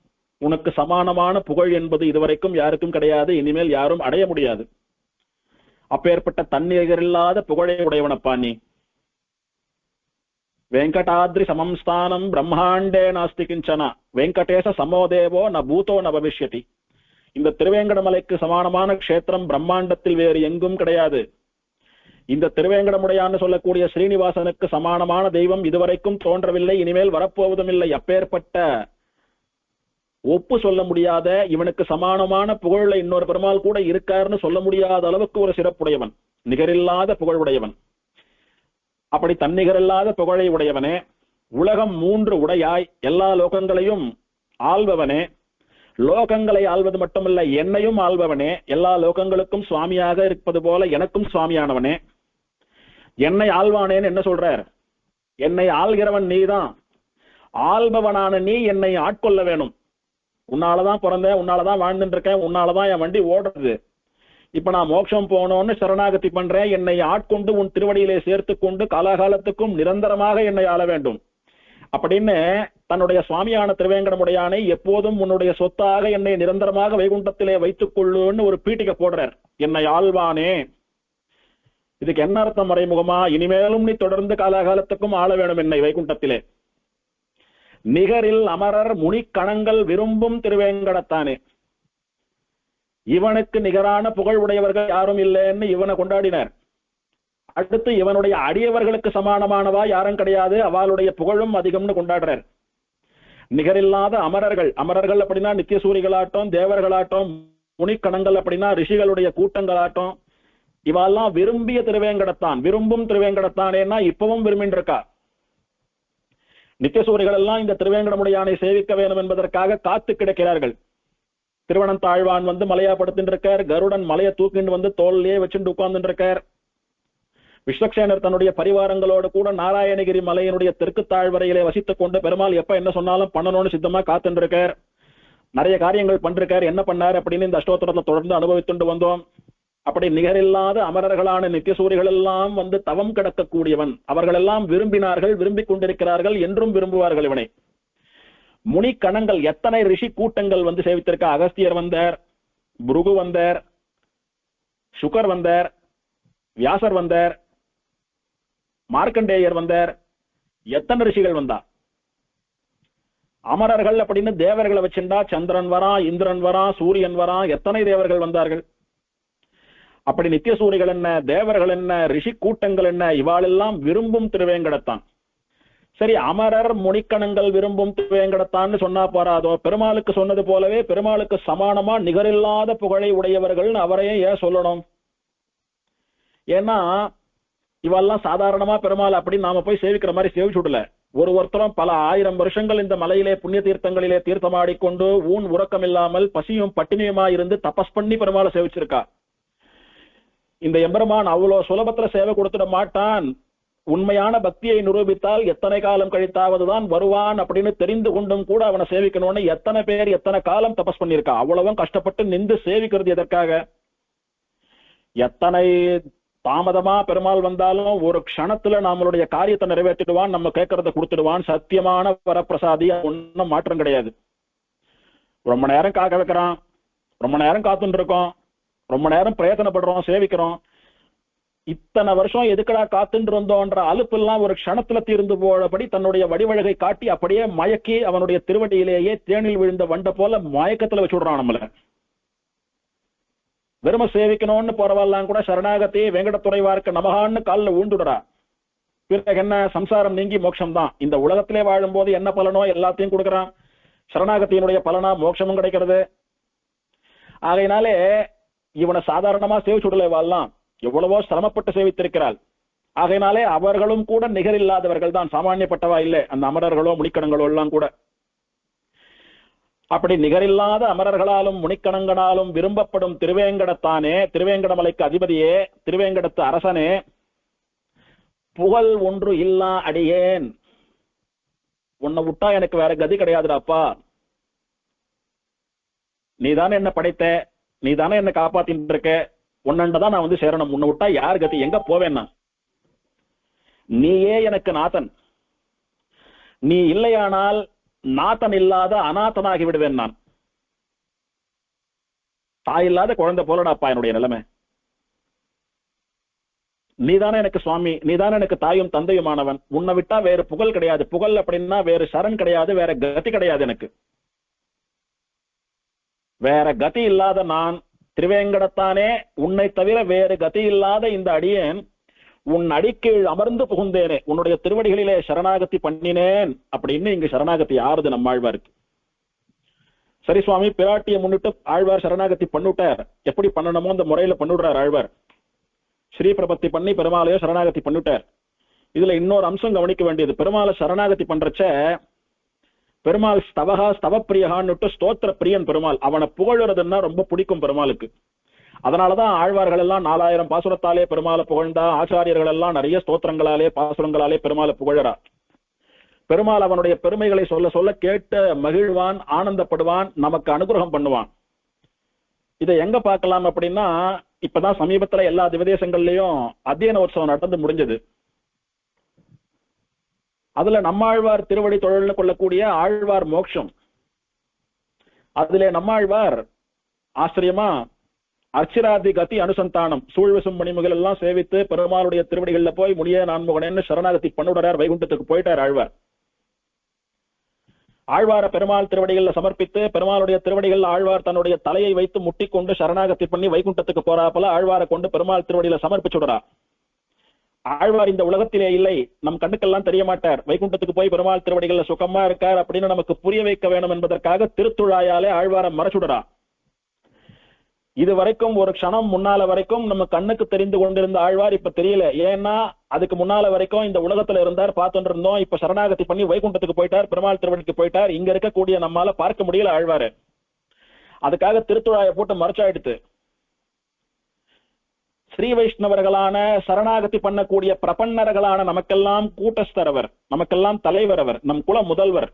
Speaker 1: உனக்கு சமானமான புகழ் என்பது இதுவரைக்கும் யாருக்கும் கிடையாது, இனிமேல் யாரும் அடைய முடியாது. அப்பேற்பட்ட தன்னிகரில்லாத புகழை உடையவனப்பா நீ. வெங்கடாத்ரி சமம் ஸ்தானம் பிரம்மாண்டே நாஸ்தி கிஞ்சனா வெங்கடேச சமோதேவோ ந பூதோ ந பவிஷ்யதி. இந்த திருவேங்கடமலைக்கு சமானமான க்ஷேத்திரம் பிரம்மாண்டத்தில் வேறு எங்கும் கிடையாது. இந்த திருவேங்கடமுடையான்னு சொல்லக்கூடிய ஸ்ரீனிவாசனுக்கு சமானமான தெய்வம் இதுவரைக்கும் தோன்றவில்லை, இனிமேல் வரப்போவதும் இல்லை. அப்பேற்பட்ட ஒப்பு சொல்ல முடியாத, இவனுக்கு சமானமான புகழ இன்னொரு பெருமாள் கூட இருக்காருன்னு சொல்ல முடியாத அளவுக்கு ஒரு சிறப்புடையவன், நிகரில்லாத புகழுடையவன். அப்படி தன்னிகரில்லாத புகழை உடையவனே, உலகம் மூன்று உடையாய், எல்லா லோகங்களையும் ஆள்பவனே, லோகங்களை ஆள்வது மட்டுமல்ல என்னையும் ஆள்பவனே, எல்லா லோகங்களுக்கும் சுவாமியாக இருப்பது போல எனக்கும் சுவாமியானவனே. என்னை ஆள்வானேன்னு என்ன சொல்றார்? என்னை ஆள்கிறவன் நீதான். ஆள்பவனான நீ என்னை ஆட்கொள்ள வேணும். உன்னாலதான் பிறந்தேன், உன்னாலதான் வாழ்ந்துட்டு இருக்கேன், உன்னாலதான் என் வண்டி ஓடுறது. இப்ப நான் மோட்சம் போனோன்னு சரணாகதி பண்றேன், என்னை ஆட்கொண்டு உன் திருவடியிலே சேர்த்து கொண்டு காலாகாலத்துக்கும் நிரந்தரமாக என்னை ஆள வேண்டும் அப்படின்னு தன்னுடைய சுவாமியான திருவேங்கடமுடையானை எப்போதும் உன்னுடைய சொத்தாக என்னை நிரந்தரமாக வைகுண்டத்திலே வைத்துக் கொள்ளுன்னு ஒரு பீட்டிகை போடுறார். என்னை ஆள்வானே, இதுக்கு என்ன அர்த்தம் மறைமுகமா? இனிமேலும் நீ தொடர்ந்து காலாகாலத்துக்கும் ஆள வேணும் என்னை வைகுண்டத்திலே. நிகரில் அமரர் முனிக்கணங்கள் விரும்பும் திருவேங்கடத்தானே. இவனுக்கு நிகரான புகழ் உடையவர்கள் யாரும் இல்லைன்னு இவனை கொண்டாடினார். அடுத்து இவனுடைய அடியவர்களுக்கு சமானமானவா யாரும் கிடையாது, அவளுடைய புகழும் அதிகம்னு கொண்டாடுறார். நிகரில்லாத அமரர்கள், அமரர்கள் அப்படின்னா நித்தியசூரிகளாட்டம், தேவர்களாட்டம், முனிக்கணங்கள் அப்படின்னா ரிஷிகளுடைய கூட்டங்களாட்டம், இவெல்லாம் விரும்பிய திருவேங்கடத்தான், விரும்பும் திருவேங்கடத்தானேன்னா இப்பவும் விரும்பின்னு இருக்கா. நித்தியசூரிகள் எல்லாம் இந்த திருவேங்கடமுடையானை சேவிக்க வேண்டும் என்பதற்காக காத்து கிடக்கிறார்கள். திருவனந்தாழ்வான் வந்து மலையா படுத்துட்டு இருக்கார், கருடன் மலையை தூக்கிட்டு வந்து தோல்லையே வச்சுட்டு உட்கார்ந்துட்டு இருக்கார். விஸ்வக்சேனர் தன்னுடைய பரிவாரங்களோடு கூட நாராயணகிரி மலையினுடைய தெற்கு தாழ்வரையிலே வசித்துக் கொண்டு பெருமாள் எப்ப என்ன சொன்னாலும் பண்ணணும்னு சித்தமா காத்துட்டு இருக்கார். நிறைய காரியங்கள் பண்றார். என்ன பண்ணார் அப்படின்னு இந்த அஷ்டோத்திரத்தை தொடர்ந்து அனுபவித்துண்டு வந்தோம். அப்படி நிகரில்லாத அமரர்களான நித்தியசூரிகள் எல்லாம் வந்து தவம் கிடக்கக்கூடியவன். அவர்கள் எல்லாம் விரும்பினார்கள், விரும்பிக் கொண்டிருக்கிறார்கள், என்றும் விரும்புவார்கள் இவனை. முனிக்கணங்கள், எத்தனை ரிஷி கூட்டங்கள் வந்து சேவித்திருக்க. அகஸ்தியர் வந்தார், புருகு வந்தார், சுகர் வந்தார், வியாசர் வந்தார், மார்க்கண்டேயர் வந்தார், எத்தனை ரிஷிகள் வந்தா. அமரர்கள் அப்படின்னு தேவர்களை வச்சிருந்தா சந்திரன் வரா, இந்திரன் வரா, சூரியன் வரா, எத்தனை தேவர்கள் வந்தார்கள். அப்படி நித்தியசூரிகள் என்ன, தேவர்கள் என்ன, ரிஷி கூட்டங்கள் என்ன, இவாளெல்லாம் விரும்பும் திருவேங்கடத்தான். சரி, அமரர் முனிக்கணங்கள் விரும்பும் திருவேங்கடத்தான்னு சொன்னா போறாதோ, பெருமாளுக்கு சொன்னது போலவே பெருமாளுக்கு சமானமா நிகரில்லாத புகழை உடையவர்கள் அவரையே ஏன் சொல்லணும்? ஏன்னா இவெல்லாம் சாதாரணமா பெருமாள் அப்படி நாம போய் சேவிக்கிற மாதிரி சேவிச்சுடல. ஒருத்தரும் பல ஆயிரம் வருஷங்கள் இந்த மலையிலே புண்ணிய தீர்த்தங்களிலே தீர்த்தமாடிக்கொண்டு ஊன் உறக்கம் இல்லாமல் பசியும் பட்டினியுமா இருந்து தபஸ் பண்ணி பெருமாளை சேவிச்சிருக்கா. இந்த எம்பெருமான் அவ்வளவு சுலபத்துல சேவை கொடுத்துட மாட்டான். உண்மையான பக்தியை நிரூபித்தால் எத்தனை காலம் கழித்தாவதுதான் வருவான் அப்படின்னு தெரிந்து கொண்டும் கூட அவனை சேவிக்கணும்னு எத்தனை பேர் எத்தனை காலம் தபஸ் பண்ணிருக்கா. அவ்வளவும் கஷ்டப்பட்டு நின்று சேவிக்கிறது எதற்காக? எத்தனை தாமதமா பெருமாள் வந்தாலும் ஒரு க்ஷணத்துல நம்மளுடைய காரியத்தை நிறைவேற்றிடுவான், நம்ம கேட்கறத கொடுத்துடுவான். சத்தியமான வரப்பிரசாதி, ஒன்னும் மாற்றம் கிடையாது. ரொம்ப நேரம் காக்க வைக்கிறான், ரொம்ப நேரம் காத்துட்டு இருக்கோம், ரொம்ப நேரம் பிரயத்தனப்படுறோம், சேவிக்கிறோம். இத்தனை வருஷம் எதுக்கடா காத்துட்டு இருந்தோன்ற அலுப்பு எல்லாம் ஒரு க்ஷணத்துல தீர்ந்து போறபடி தன்னுடைய வடிவழகை காட்டி அப்படியே மயக்கி அவனுடைய திருவடியிலேயே தேனில் விழுந்த வண்ட போல மயக்கத்துல வச்சு விடுறான் நம்மள. வெறும சேவிக்கணும்னு போறவெல்லாம் கூட சரணாகதி வெங்கடத்துறைவார்க்கு நமகான்னு காலில் ஊண்டுடுறா. பிறகு என்ன, சம்சாரம் நீங்கி மோட்சம் தான். இந்த உலகத்திலே வாழும் போது என்ன பலனோ எல்லாத்தையும் கொடுக்கறான். சரணாகத்தியினுடைய பலனா மோட்சமும் கிடைக்கிறது. ஆகையினாலே இவனை சாதாரணமா சேவிச்சுடலை வாழலாம், எவ்வளவோ சிரமப்பட்டு சேவித்திருக்கிறாள். ஆகையினாலே அவர்களும் கூட நிகரில்லாதவர்கள் தான், சாமானியப்பட்டவா இல்லை அந்த அமரர்களோ முனிக்கணங்களோ எல்லாம் கூட. அப்படி நிகரில்லாத அமரர்களாலும் முனிக்கணங்களாலும் விரும்பப்படும் திருவேங்கடத்தானே, திருவேங்கடமலைக்கு அதிபதியே, திருவேங்கடத்து அரசனே, புகழ் ஒன்று இல்லா அடியேன், உன்னை விட்டா எனக்கு வேற கதி கிடையாதுடாப்பா. நீதானே என்ன படைத்த, நீதானே என்ன காப்பாத்திட்டு இருக்க, உன்னண்டதான் நான் வந்து சேரணும். உன்னை விட்டா யார் கதி, எங்க போவேன்னா? நீயே எனக்கு நாதன், நீ இல்லையானால் நாதன் இல்லாத அநாதனாகி விடுவேன் நான். தாய் இல்லாத குழந்தை போலடாப்பா என்னுடைய நிலைமை. நீதானே எனக்கு சுவாமி, நீதானே எனக்கு தாயும் தந்தையுமானவன். உன்னை விட்டா வேறு புகழ் கிடையாது. புகழ் அப்படின்னா வேறு சரண் கிடையாது, வேற கதி கிடையாது. எனக்கு வேற கதி இல்லாத நான் திருவேங்கடத்தானே, உன்னை தவிர வேறு கதி இல்லாத இந்த அடியேன் உன் அடிக்கீழ் அமர்ந்து புகுந்தேனே, உன்னுடைய திருவடிகளிலே சரணாகதி பண்ணினேன் அப்படின்னு இங்கு சரணாகதி ஆறுது நம்மாழ்வாருக்கு. சரி சுவாமி, பிராட்டியை முன்னிட்டு ஆழ்வார் சரணாகதி பண்ணிவிட்டார். எப்படி பண்ணணுமோ அந்த முறையில பண்ணிவிடுறார் ஆழ்வார். ஸ்ரீபிரபத்தி பண்ணி பெருமாளையோ சரணாகதி பண்ணிவிட்டார். இதுல இன்னொரு அம்சம் கவனிக்க வேண்டியது, பெருமாளை சரணாகதி பண்றச்ச பெருமாள் ஸ்தவகா ஸ்தவப்பிரியகான்னு ஸ்தோத்திர பிரியன் பெருமாள். அவனை புகழுறதுன்னா ரொம்ப பிடிக்கும் பெருமாளுக்கு. அதனாலதான் ஆழ்வார்கள் எல்லாம் 4000 பாசுரத்தாலே பெருமாளை புகழ்ந்தா, ஆச்சாரியர்கள் எல்லாம் நிறைய ஸ்தோத்திரங்களாலே பாசுரங்களாலே பெருமாளை புகழறா. பெருமாள் அவனுடைய பெருமைகளை சொல்ல சொல்ல கேட்டு மகிழ்வான், ஆனந்தப்படுவான், நமக்கு அனுகிரகம் பண்ணுவான். இதை எங்க பார்க்கலாம் அப்படின்னா, இப்பதான் சமீபத்துல எல்லா திவதேசங்கள்லயும் அத்தியன உற்சவம் நடந்து முடிஞ்சது. அதுல நம்மாழ்வார் திருவடி தொழில்னு கொள்ளக்கூடிய ஆழ்வார் மோட்சம், அதுல நம்மாழ்வார் ஆச்சரியமா அர்ச்சிராதி கதி அனுசந்தானம், சூழ்விசும் மணிமுகள் எல்லாம் சேவித்து பெருமாளுடைய திருவடிகள்ல போய் முடிய நான்முகனேன்னு சரணாகதி பண்ணுறார். வைகுண்டத்துக்கு போயிட்டார் ஆழ்வார். ஆழ்வார பெருமாள் திருவடிகள்ல சமர்ப்பித்து பெருமாளுடைய திருவடிகள் ஆழ்வார் தன்னுடைய தலையை வைத்து முட்டிக்கொண்டு சரணாகதி பண்ணி வைகுண்டத்துக்கு போறாப்பல ஆழ்வாரை கொண்டு பெருமாள் திருவடியில சமர்ப்பிச்சுடுறா. ஆழ்வார் இந்த உலகத்திலே இல்லை, நம் கண்ணுக்கெல்லாம் தெரிய மாட்டார். வைகுண்டத்துக்கு போய் பெருமாள் திருவடிகள்ல சுகமா இருக்கார் அப்படின்னு நமக்கு புரிய வைக்க வேணும் என்பதற்காக திருத்துழாயாலே ஆழ்வாரை மறைச்சுடுறா. இது வரைக்கும் ஒரு க்ஷணம் முன்னால வரைக்கும் நம்ம கண்ணுக்கு தெரிந்து கொண்டிருந்த ஆழ்வார் இப்ப தெரியல. ஏன்னா அதுக்கு முன்னால வரைக்கும் இந்த உலகத்துல இருந்தார், பார்த்துட்டு இருந்தோம். இப்ப சரணாகதி பண்ணி வைகுண்டத்துக்கு போயிட்டார், பெருமாள் திருவடிக்கு போயிட்டார். இங்க இருக்கக்கூடிய நம்மால பார்க்க முடியல ஆழ்வாரு. அதுக்காக திருத்துழாயை போட்டு மறைச்சாயிடுத்து. ஸ்ரீ வைஷ்ணவர்களான சரணாகதி பண்ணக்கூடிய பிரபன்னர்களான நமக்கெல்லாம் கூட்டஸ்தரவர், நமக்கெல்லாம் தலைவர், அவர் நம் குல முதல்வர்.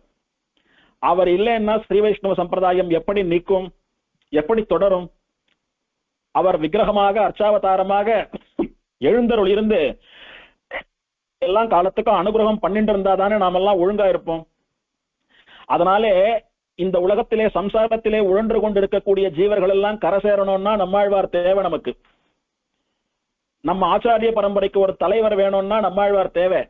Speaker 1: அவர் இல்லைன்னா ஸ்ரீ வைஷ்ணவ சம்பிரதாயம் எப்படி நிற்கும், எப்படி தொடரும்? அவர் விக்கிரகமாக அர்ச்சாவதாரமாக எழுந்தருள் இருந்து எல்லாம் காலத்துக்கும் அனுகிரகம் பண்ணிட்டு இருந்தாதானே நாமெல்லாம் ஒழுங்கா இருப்போம். அதனாலே இந்த உலகத்திலே சம்சாரத்திலே உழன்று கொண்டிருக்கக்கூடிய ஜீவர்கள் எல்லாம் கரை சேரணும்னா நம்மாழ்வார் தேவை நமக்கு. நம்ம ஆச்சாரிய பரம்பரைக்கு ஒரு தலைவர் வேணும்னா நம்மாழ்வார் தேவை.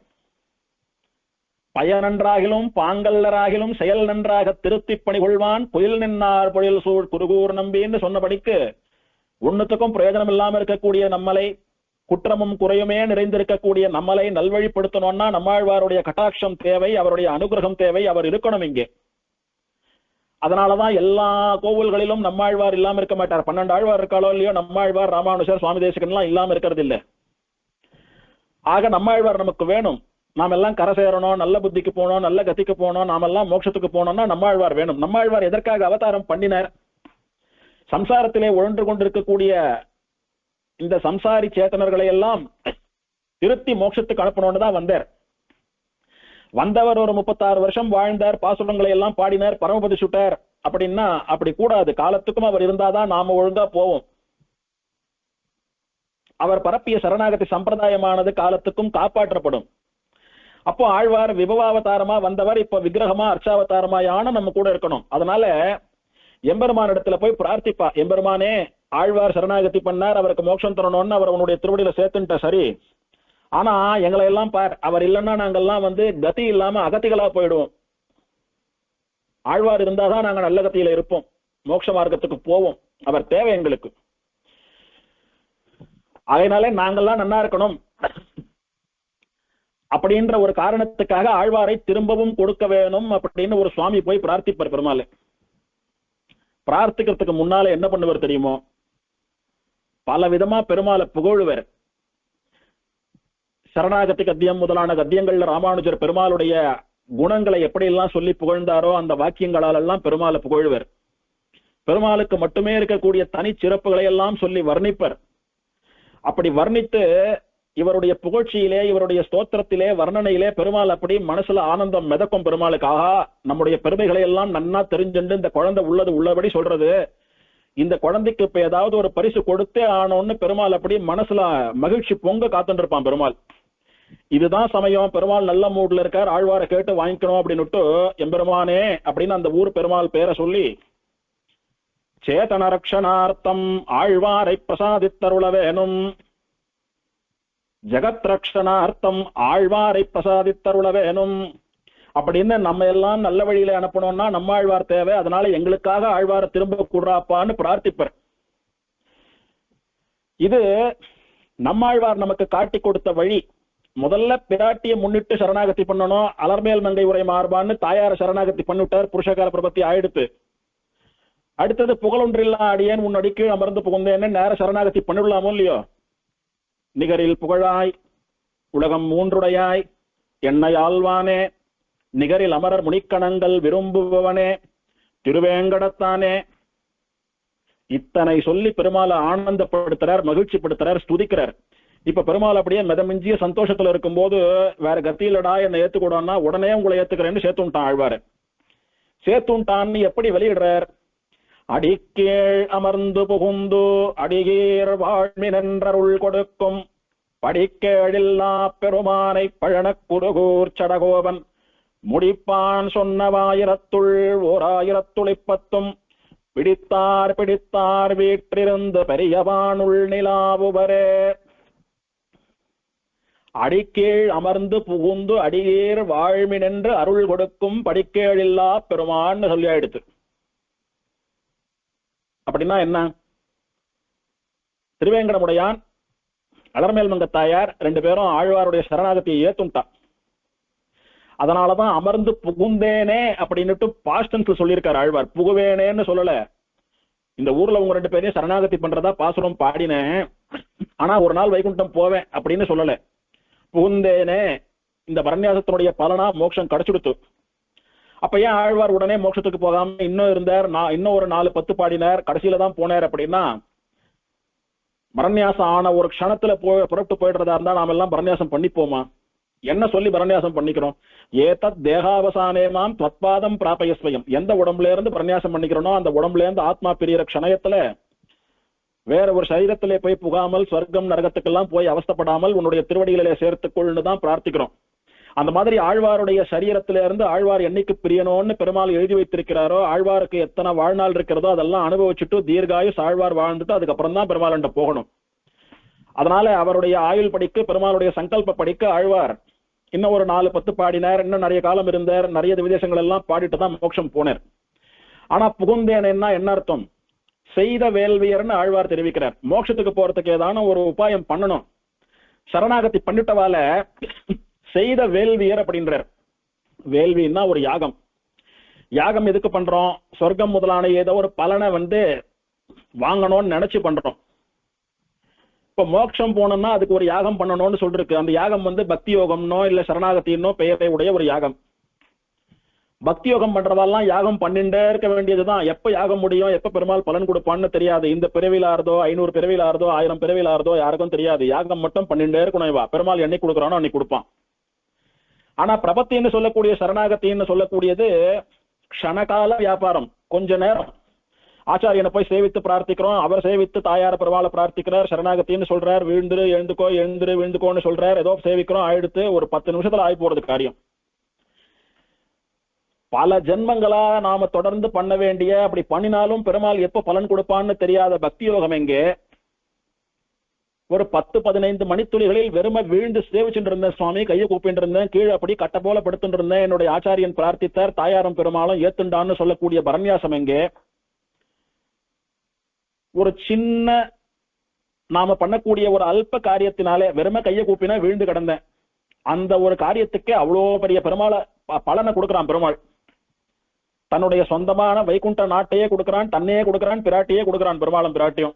Speaker 1: பய நன்றாகிலும் பாங்கல்லராகிலும் செயல் நன்றாக திருத்தி பணி கொள்வான் புயல் நின்னார் பொழில் சூழ் குருகூர் நம்பின்னு சொன்னபடிக்கு ஒன்னுத்துக்கும் பிரயோஜனம் இல்லாம இருக்கக்கூடிய நம்மளை, குற்றமும் குறையுமே நிறைந்திருக்கக்கூடிய நம்மளை நல்வழிப்படுத்தணும்னா நம்மாழ்வாருடைய கட்டாட்சம் தேவை, அவருடைய அனுகிரகம் தேவை. அவர் இருக்கணும் இங்கே. அதனாலதான் எல்லா கோவில்களிலும் நம்மாழ்வார் இல்லாம இருக்க மாட்டார். 12 ஆழ்வார் இருக்காளோ இல்லையோ, நம்மாழ்வார், ராமானுஷர், சுவாமி தேசிகன் எல்லாம் இல்லாம இருக்கிறது இல்லை. ஆக நம்மாழ்வார் நமக்கு வேணும். நாம் எல்லாம் கரை சேரணும், நல்ல புத்திக்கு போனோம், நல்ல கதிக்கு போனோம், நாமெல்லாம் மோட்சத்துக்கு போனோம்னா நம்மாழ்வார் வேணும். நம்மாழ்வார் எதற்காக அவதாரம் பண்ணினார்? சம்சாரத்திலே உழன்று கொண்டிருக்கக்கூடிய இந்த சம்சாரி சேத்தனர்களை எல்லாம் திருத்தி மோட்சத்துக்கு அனுப்பணும்னு தான் வந்தார். வந்தவர் ஒரு 36 வருஷம் வாழ்ந்தார், பாசுரங்களை எல்லாம் பாடினார், பரமபதி சுட்டார். அப்படின்னா அப்படி கூடாது. காலத்துக்கும் அவர் இருந்தாதான் நாம ஒழுங்கா போவோம். அவர் பரப்பிய சரணாகதி சம்பிரதாயமானது காலத்துக்கும் காப்பாற்றப்படும். அப்போ ஆழ்வார் விபவாவதாரமா வந்தவர் இப்ப விக்கிரகமா அர்ச்சாவதாரமாயான நம்ம கூட இருக்கணும். அதனால எம்பெருமான் இடத்துல போய் பிரார்த்திப்பா, எம்பெருமானே ஆழ்வார் சரணாகதி பண்ணார், அவருக்கு மோட்சம் தரணும்னு அவர் உன்னுடைய திருவடியில சேர்த்துட்ட சரி. ஆனா எங்களை எல்லாம் பார், அவர் இல்லைன்னா நாங்கெல்லாம் கதி இல்லாம அகத்திகளா போயிடுவோம். ஆழ்வார் இருந்தாதான் நாங்க நல்ல கத்தியில இருப்போம், மோட்ச மார்க்கத்துக்கு போவோம். அவர் தேவை எங்களுக்கு. அதனால நாங்கெல்லாம் நன்னா இருக்கணும் அப்படின்ற ஒரு காரணத்துக்காக ஆழ்வாரை திரும்பவும் கொடுக்க வேணும் அப்படின்னு ஒரு சுவாமி போய் பிரார்த்திப்பார் பெருமாள். பிரார்த்திக்கிறதுக்கு முன்னால என்ன பண்ணுவார் தெரியுமோ? பல விதமா பெருமாளை புகழுவர். சரணாகதி கத்தியம் முதலான கத்தியங்கள்ல ராமானுஜர் பெருமாளுடைய குணங்களை எப்படி எல்லாம் சொல்லி புகழ்ந்தாரோ அந்த வாக்கியங்களால் எல்லாம் பெருமாளை புகழ்வர். பெருமாளுக்கு மட்டுமே இருக்கக்கூடிய தனி சிறப்புகளை எல்லாம் சொல்லி வர்ணிப்பர். அப்படி வர்ணித்து இவருடைய புகழ்ச்சியிலே, இவருடைய ஸ்தோத்திரத்திலே, வர்ணனையிலே பெருமாள் அப்படி மனசுல ஆனந்தம் மிதக்கும். பெருமாளுக்கு ஆஹா, நம்முடைய பெருமைகளை எல்லாம் நன்னா தெரிஞ்சுண்டு இந்த குழந்தை உள்ளது உள்ளபடி சொல்றது, இந்த குழந்தைக்கு இப்ப ஏதாவது ஒரு பரிசு கொடுத்தே ஆனோன்னு பெருமாள் அப்படி மனசுல மகிழ்ச்சி பொங்க காத்துட்டு இருப்பான் பெருமாள். இதுதான் சமயம், பெருமாள் நல்ல மூட்ல இருக்கார், ஆழ்வாரை கேட்டு வாங்கிக்கணும் அப்படின்னுட்டு எம்பெருமானே அப்படின்னு அந்த ஊர் பெருமாள் பேரை சொல்லி சேதன ரக்ஷணார்த்தம் ஆழ்வாரை பிரசாதித்தருள வேணும், ஜெகத் ரக்ஷணார்த்தம் ஆழ்வாரை பிரசாதித்தருள வேணும் அப்படின்னு நம்ம எல்லாம் நல்ல வழியில அனுப்பணும்னா நம்ம ஆழ்வார் தேவை. அதனால எங்களுக்காக ஆழ்வாரை திரும்ப கூடுறாப்பான்னு பிரார்த்திப்பர். இது நம்மாழ்வார் நமக்கு காட்டி கொடுத்த வழி. முதல்ல பிராட்டியை முன்னிட்டு சரணாகதி பண்ணணும். அலர்மேல் மங்கை உரை மார்பான்னு தாயார சரணாகதி பண்ணிவிட்டார், புருஷகார பிரபத்தி ஆயிடுத்து. அடுத்தது புகழொன்றில்லா அடியேன் உன்னடி கீழ் அமர்ந்து புகுந்தேன்னு நேர சரணாகதி பண்ணிடலாமோ இல்லையோ? நிகரில் புகழாய் உலகம் மூன்றுடையாய் என்னை ஆழ்வானே, நிகரில் அமரர் முனிக்கணங்கள் விரும்புபவனே, திருவேங்கடத்தானே, இத்தனை சொல்லி பெருமாளை ஆனந்தப்படுத்துறார், மகிழ்ச்சிப்படுத்துறார், ஸ்துதிக்கிறார். இப்ப பெருமாள் அப்படியே மிதமிஞ்சிய சந்தோஷத்துல இருக்கும் போது வேற கத்தியிலடா என்னை ஏத்துக்கூடான்னா உடனே உங்களை ஏத்துக்கிறேன்னு சேர்த்துட்டான் ஆழ்வாரு. சேர்த்துட்டான்னு எப்படி வெளியிடுறார்? அடிக்கீழ் அமர்ந்து புகுந்து அடிகீர் வாழ்மினென்றருள் கொடுக்கும் படிக்கேழில்லா பெருமானை பழனக் குருகூர் சடகோபன் முடிப்பான் சொன்னவாயிரத்துள் ஓர் 1010 பிடித்தார் பிடித்தார் வீற்றிருந்து பெரியவானுள் நிலாவுவரே. அடிக்கீழ் அமர்ந்து புகுந்து அடியேர் வாழ்மினென்று அருள் கொடுக்கும் படிக்கேழில்லா பெருமான்னு சொல்லி ஆயிடுத்து. அப்படின்னா என்ன? திருவேங்கடமுடையான் அலர்மேல் மங்க தாயார் ரெண்டு பேரும் ஆழ்வாருடைய சரணாகதியை ஏத்துட்டான். அதனாலதான் அமர்ந்து புகுந்தேனே அப்படின்னுட்டு பாஸ்டன்ஸ்ல சொல்லியிருக்காரு ஆழ்வார், புகுவேனேன்னு சொல்லல. இந்த ஊர்ல உங்க ரெண்டு பேரையும் சரணாகதி பண்றதா பாசுரம் பாடினேன், ஆனா ஒரு நாள் வைகுண்டம் போவேன் அப்படின்னு சொல்லல. புகுந்தேனே இந்த பரநியாசத்தினுடைய பலனா மோட்சம் கிடைச்சுடுத்து. அப்ப ஏன் ஆழ்வார் உடனே மோட்சத்துக்கு போகாம இன்னும் இருந்தார், இன்னும் ஒரு 4-10 பாடினார், கடைசியில தான் போனார்? அப்படின்னா பரநியாசம் ஆன ஒரு க்ஷணத்துல புறப்பட்டு போயிடுறதா இருந்தா நாம எல்லாம் பரநியாசம் பண்ணிப்போமா? என்ன சொல்லி பரநியாசம் பண்ணிக்கிறோம்? ஏதத் தேகாவசானேமாம் துவத்பாதம் பிராபயஸ்வயம். எந்த உடம்புல இருந்து பரநியாசம் பண்ணிக்கிறோனோ அந்த உடம்புல இருந்து ஆத்மா பிரியற க்ஷணயத்துல வேற ஒரு சரீரத்திலே போய் புகாமல் சொர்க்கம் நரகத்துக்கெல்லாம் போய் அவஸ்தப்படாமல் உன்னுடைய திருவடிகளிலே சேர்த்துக்கொள்னு தான் பிரார்த்திக்கிறோம். அந்த மாதிரி ஆழ்வாருடைய சரீரத்தில இருந்து ஆழ்வார் என்னைக்கு பிரியணும்னு பெருமாள் எழுதி வைத்திருக்கிறாரோ, ஆழ்வாருக்கு எத்தனை வாழ்நாள் இருக்கிறதோ அதெல்லாம் அனுபவிச்சுட்டு தீர்காயுஸ் ஆழ்வார் வாழ்ந்துட்டு அதுக்கப்புறம் தான் பெருமாள் போகணும். அதனால அவருடைய ஆயுள் படிக்க, பெருமாளுடைய சங்கல்ப படிக்க ஆழ்வார் இன்னும் ஒரு 4-10 பாடினார். இன்னும் நிறைய காலம் இருந்தார், நிறைய விதேசங்கள் எல்லாம் பாடிட்டு தான் மோட்சம் போனார். ஆனா புகுந்தேனா என்ன அர்த்தம்? செய்த வேள்வியர்னு ஆழ்வார் தெரிவிக்கிறார். மோட்சத்துக்கு போறதுக்கு ஏதான ஒரு உபாயம் பண்ணணும். சரணாகதி பண்ணிட்டவால செய்த வேள்வியர் அப்படின்றார். வேள்வின்னா ஒரு யாகம். யாகம் எதுக்கு பண்றோம்? சொர்க்கம் முதலான ஏதோ ஒரு பலனை வாங்கணும்னு நினைச்சு பண்றோம். இப்ப மோட்சம் போனோம்னா அதுக்கு ஒரு யாகம் பண்ணணும்னு சொல்லிருக்கு. அந்த யாகம் பக்தி யோகம்னோ இல்ல சரணாகத்தினோ பெயரை உடைய ஒரு யாகம். பக்தி யோகம் பண்றதெல்லாம் யாகம் பண்ணிட்டே இருக்க வேண்டியதுதான். எப்ப யாகம் முடியும், எப்ப பெருமாள் பலன் கொடுப்பான்னு தெரியாது. இந்த பிறவில ஆறுதோ, 500 பிறவில ஆறுதோ, 1000 பிறவில ஆறுதோ யாருக்கும் தெரியாது. யாகம் மட்டும் பண்ணிட்டே இருக்கணும். பெருமாள் என்னைக்கு கொடுக்குறானோ அன்னைக்கு கொடுப்பான். ஆனா பிரபத்தின்னு சொல்லக்கூடிய சரணாகத்தின்னு சொல்லக்கூடியது க்ஷணகால வியாபாரம். கொஞ்ச நேரம் ஆச்சாரியனை போய் சேவித்து பிரார்த்திக்கிறோம், அவர் சேவித்து தாயார பெருமாளை பிரார்த்திக்கிறார், சரணாகத்தின்னு சொல்றார், வீழ்ந்துரு எழுந்துக்கோ, எழுந்துரு விழுந்துக்கோன்னு சொல்றார், ஏதோ சேவிக்கிறோம், ஆயிடுத்து ஒரு 10 நிமிஷத்துல ஆகி போறது காரியம். பல ஜென்மங்களா நாம தொடர்ந்து பண்ண வேண்டிய, அப்படி பண்ணினாலும் பெருமாள் எப்ப பலன் கொடுப்பான்னு தெரியாத பக்தி யோகம் எங்கே? ஒரு 10-15 மணித்துளிகளில் வெறும வீழ்ந்து சேவிச்சுட்டு இருந்தேன் சுவாமி, கையை கூப்பிட்டு இருந்தேன், கீழே அப்படி கட்ட போல படுத்துட்டு இருந்தேன், என்னுடைய ஆச்சாரியன் பிரார்த்தித்தார், தாயாரும் பெருமாளும் ஏத்துண்டான்னு சொல்லக்கூடிய பரநியாசம் எங்கே? ஒரு சின்ன நாம பண்ணக்கூடிய ஒரு அல்ப காரியத்தினாலே வெறும கையை கூப்பினா வீழ்ந்து கிடந்தேன், அந்த ஒரு காரியத்துக்கு அவ்வளோ பெரிய பெருமாளை பலனை கொடுக்கிறான் பெருமாள். தன்னுடைய சொந்தமான வைகுண்ட நாட்டையே கொடுக்கிறான், தன்னையே கொடுக்கிறான், பிராட்டியே கொடுக்கிறான், பெருமாளும் பிராட்டியும்.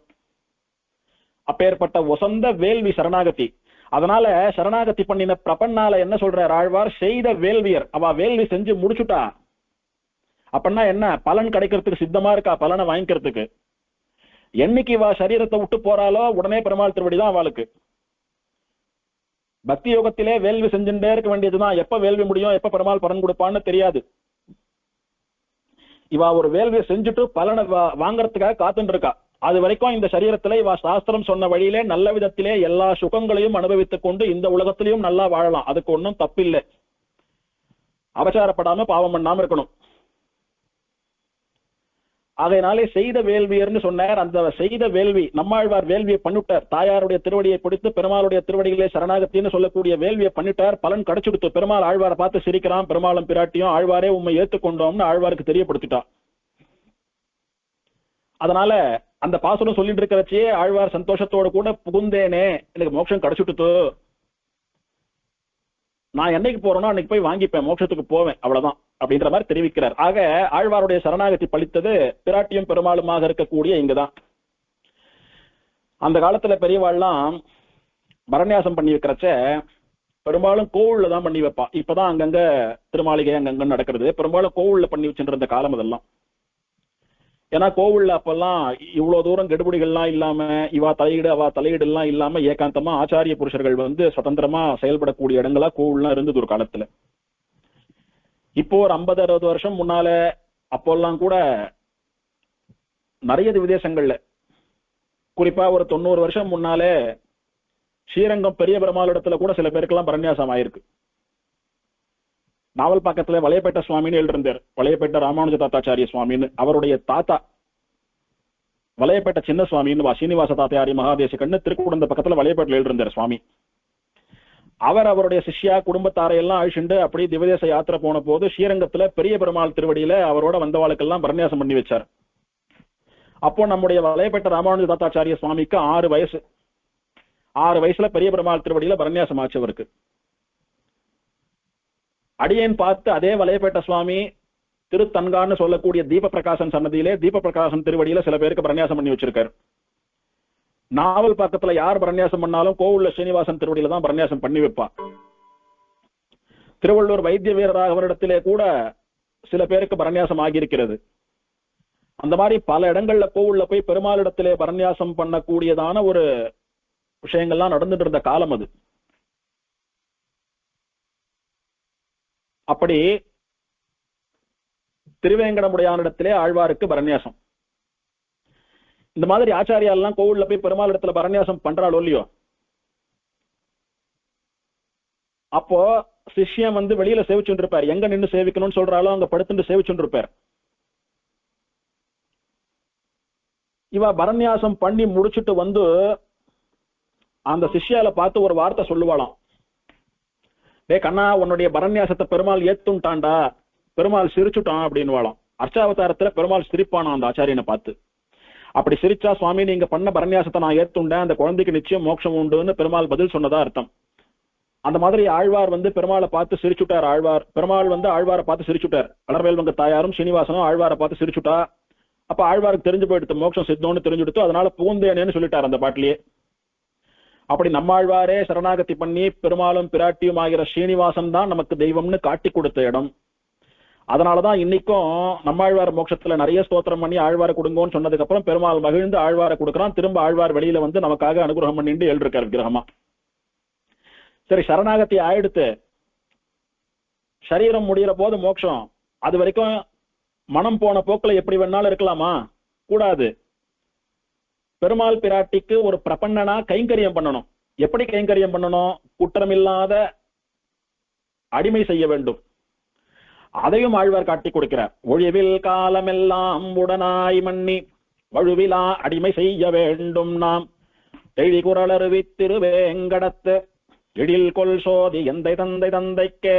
Speaker 1: அப்பேற்பட்ட வசந்த வேள்வி சரணாகதி. அதனால சரணாகதி பண்ணின பிரபன்னால என்ன சொல்றார் ஆழ்வார்? செய்த வேள்வியர். அவ வேள்வி செஞ்சு முடிச்சுட்டா அப்படின்னா என்ன பலன் கிடைக்கிறதுக்கு சித்தமா இருக்கா, பலனை வாங்கிக்கிறதுக்கு. என்னைக்கு இவா சரீரத்தை விட்டு போறாலோ உடனே பெருமாள் திருவடிதான் அவளுக்கு. பக்தி யோகத்திலே வேள்வி செஞ்சுட்டே இருக்க வேண்டியதுதான். எப்ப வேள்வி முடியும், எப்ப பெருமாள் பலன் கொடுப்பான்னு தெரியாது. இவா ஒரு வேள்வியை செஞ்சுட்டு பலனை வாங்கறதுக்காக காத்துட்டு இருக்கா. அது வரைக்கும் இந்த சரீரத்திலே இவா சாஸ்திரம் சொன்ன வழியிலே நல்ல விதத்திலே எல்லா சுகங்களையும் அனுபவித்துக் கொண்டு இந்த உலகத்திலையும் நல்லா வாழலாம். அதுக்கு ஒன்றும் தப்பில்லை. அபச்சாரப்படாம பாவம் பண்ணாம இருக்கணும். அதனாலே செய்த வேள்வியர்னு சொன்னார். அந்த செய்த வேள்வி நம்மாழ்வார் வேள்வியை பண்ணிட்டார். தாயாருடைய திருவடியை பிடித்து பெருமாளுடைய திருவடிகளே சரணாகத்தின்னு சொல்லக்கூடிய வேள்வியை பண்ணிட்டார். பலன் கிடைச்சுடுத்து. பெருமாள் ஆழ்வாரை பார்த்து சிரிக்கிறான். பெருமாளும் பிராட்டியும் ஆழ்வாரே உண்மை ஏத்துக்கொண்டோம்னு ஆழ்வாருக்கு தெரியப்படுத்திட்டான். அதனால அந்த பாசுரம் சொல்லிட்டு இருக்கிறச்சே ஆழ்வார் சந்தோஷத்தோட கூட புகுந்தேனே, எனக்கு மோட்சம் கிடைச்சுட்டு, நான் என்னைக்கு போறேனோ அன்னைக்கு போய் வாங்கிப்பேன், மோட்சத்துக்கு போவேன், அவ்வளவுதான் அப்படின்ற மாதிரி தெரிவிக்கிறார். ஆக ஆழ்வாருடைய சரணாகதி பழித்தது பிராட்டியும் பெருமாளுமாக இருக்கக்கூடிய இங்குதான். அந்த காலத்துல பெரியவாள்லாம் பரநியாசம் பண்ணி வைக்கிறச்ச பெரும்பாலும் கோவில்ல தான் பண்ணி வைப்பா. இப்பதான் அங்கங்க திருமாளிகை அங்கங்க நடக்கிறது. பெரும்பாலும் கோவில்ல பண்ணி வச்சுட்டு இருந்த காலம் அதெல்லாம். ஏன்னா கோவில்ல அப்பெல்லாம் இவ்வளவு தூரம் கெடுபிடிகள்லாம் இல்லாம, இவா தலையீடு அவா தலையீடு எல்லாம் இல்லாம ஏகாந்தமா ஆச்சாரிய புருஷர்கள் வந்து சுதந்திரமா செயல்படக்கூடிய இடங்களா கோவில்லாம் இருந்தது ஒரு காலத்துல. இப்போ ஒரு 50-60 வருஷம் முன்னால அப்போல்லாம் கூட நிறைய விதேசங்கள்ல, குறிப்பா ஒரு 90 வருஷம் முன்னாலே ஸ்ரீரங்கம் பெரிய பெருமாள் இடத்துல கூட சில பேருக்கெல்லாம் பரநியாசம் ஆயிருக்கு. நாவல் பக்கத்துல வளையப்பேட்ட சுவாமின்னு எழுதிருந்தார். வளையப்பேட்ட ராமானுஜ தாத்தாச்சாரிய சுவாமின்னு. அவருடைய தாத்தா வளையப்பேட்ட சின்ன சுவாமின்னு சீனிவாச தாத்தாரி மகாதேசிகன்னு திருக்குடந்த பக்கத்துல வளையப்பேட்டில் எழுதிருந்தார் சுவாமி. அவருடைய சிஷ்யா குடும்பத்தாரை எல்லாம் அழிச்சுண்டு அப்படி திவதேச யாத்திரை போன போது ஸ்ரீரங்கத்துல பெரிய பெருமாள் திருவடியில அவரோட வந்தவாளுக்கெல்லாம் பரநியாசம் பண்ணி வச்சார். அப்போ நம்முடைய வளையப்பேட்ட ராமானுஜ தாத்தாச்சாரிய சுவாமிக்கு 6 வயசு. 6 வயசுல பெரிய பெருமாள் திருவடியில பரநியாசம் ஆச்சு அவருக்கு. அடியேன் பார்த்து அதே வளையப்பேட்ட சுவாமி திருத்தன்கான்னு சொல்லக்கூடிய தீப பிரகாசன் சன்னதியிலே தீப பிரகாசன் திருவடியில சில பேருக்கு பரநியாசம் பண்ணி வச்சிருக்காரு. நாவல் பக்கத்துல யார் பரநியாசம் பண்ணாலும் கோவில்ல ஸ்ரீனிவாசன் திருவடியில தான் பரநியாசம் பண்ணி வைப்பா. திருவள்ளூர் வைத்திய வீரராகவரிடத்திலே கூட சில பேருக்கு பரநியாசம் ஆகியிருக்கிறது. அந்த மாதிரி பல இடங்கள்ல கோவில்ல போய் பெருமாளிடத்திலே பரநியாசம் பண்ணக்கூடியதான ஒரு விஷயங்கள்லாம் நடந்துட்டு இருந்த காலம் அது. அப்படி திருவேங்கடமுடையானிடத்திலே ஆழ்வாருக்கு பரநியாசம். இந்த மாதிரி ஆச்சாரியா எல்லாம் கோவில்ல போய் பெருமாள் இடத்துல பரநியாசம் பண்றாளோ இல்லையோ, அப்போ சிஷ்யன் வந்து வெளியில சேவிச்சுட்டு இருப்பார். எங்க நின்று சேவிக்கணும்னு சொல்றாலோ அங்க படுத்துட்டு சேவிச்சுட்டு இருப்பார். இவ பரநியாசம் பண்ணி முடிச்சுட்டு வந்து அந்த சிஷ்யால பார்த்து ஒரு வார்த்தை சொல்லுவாளாம். டே கண்ணா, உன்னுடைய பரநியாசத்தை பெருமாள் ஏத்துட்டான்டா, பெருமாள் சிரிச்சுட்டான் அப்படின்னு வாழாம். அர்ச்சாவதாரத்துல பெருமாள் சிரிப்பானா அந்த ஆச்சாரியனை பார்த்து. அப்படி சிரிச்சா, சுவாமி நீங்க பண்ண பரநியாசத்தை நான் ஏத்துண்டேன், அந்த குழந்தைக்கு நிச்சயம் மோட்சம் உண்டுன்னு பெருமாள் பதில் சொன்னதா அர்த்தம். அந்த மாதிரி ஆழ்வார் வந்து பெருமாளை பார்த்து சிரிச்சுட்டார். பெருமாள் வந்து ஆழ்வாரை பார்த்து சிரிச்சுட்டார். வளர்வேல்வங்க தாயாரும் சீனிவாசனும் ஆழ்வாரை பார்த்து சிரிச்சுட்டா. அப்ப ஆழ்வாருக்கு தெரிஞ்சு போயிடுத்து மோட்சம் சித்தம்னு தெரிஞ்சுடுத்து. அதனால புகுந்தேனேன்னு சொல்லிட்டார் அந்த பாட்டிலேயே. அப்படி நம்மாழ்வாரே சரணாகதி பண்ணி பெருமாளும் பிராட்டியும் ஆகிற ஸ்ரீனிவாசன் தான் நமக்கு தெய்வம்னு காட்டி கொடுத்த இடம். அதனாலதான் இன்னைக்கும் நம்மாழ்வார் மோட்சத்துல நிறைய ஸ்தோத்திரம் பண்ணி ஆழ்வாரை கொடுங்கோன்னு சொன்னதுக்கு அப்புறம் பெருமாள் மகிழ்ந்து ஆழ்வாரை கொடுக்குறான். திரும்ப ஆழ்வார் வெளியில வந்து நமக்காக அனுகிரகம் பண்ணிட்டு எழுதிருக்காரு விக்கிரகமா. சரி, சரணாகதி ஆயிடுத்து. சரீரம் முடிகிற போது மோட்சம். அது வரைக்கும் மனம் போன போக்குல எப்படி வேணாலும் இருக்கலாமா? கூடாது. பெருமாள் பிராட்டிக்கு ஒரு பிரபன்னனா கைங்கரியம் பண்ணணும். எப்படி கைங்கரியம் பண்ணணும்? குற்றமில்லாத அடிமை செய்ய வேண்டும். அதையும் ஆழ்வார் காட்டி கொடுக்கிறார். ஒழிவில் காலமெல்லாம் உடனாய் மன்னி வழுவிலா அடிமை செய்ய வேண்டும் நாம் தெழி குரலருவி திருவேங்கடத்து எழில் கொள் சோதி எந்தை தந்தை தந்தைக்கே.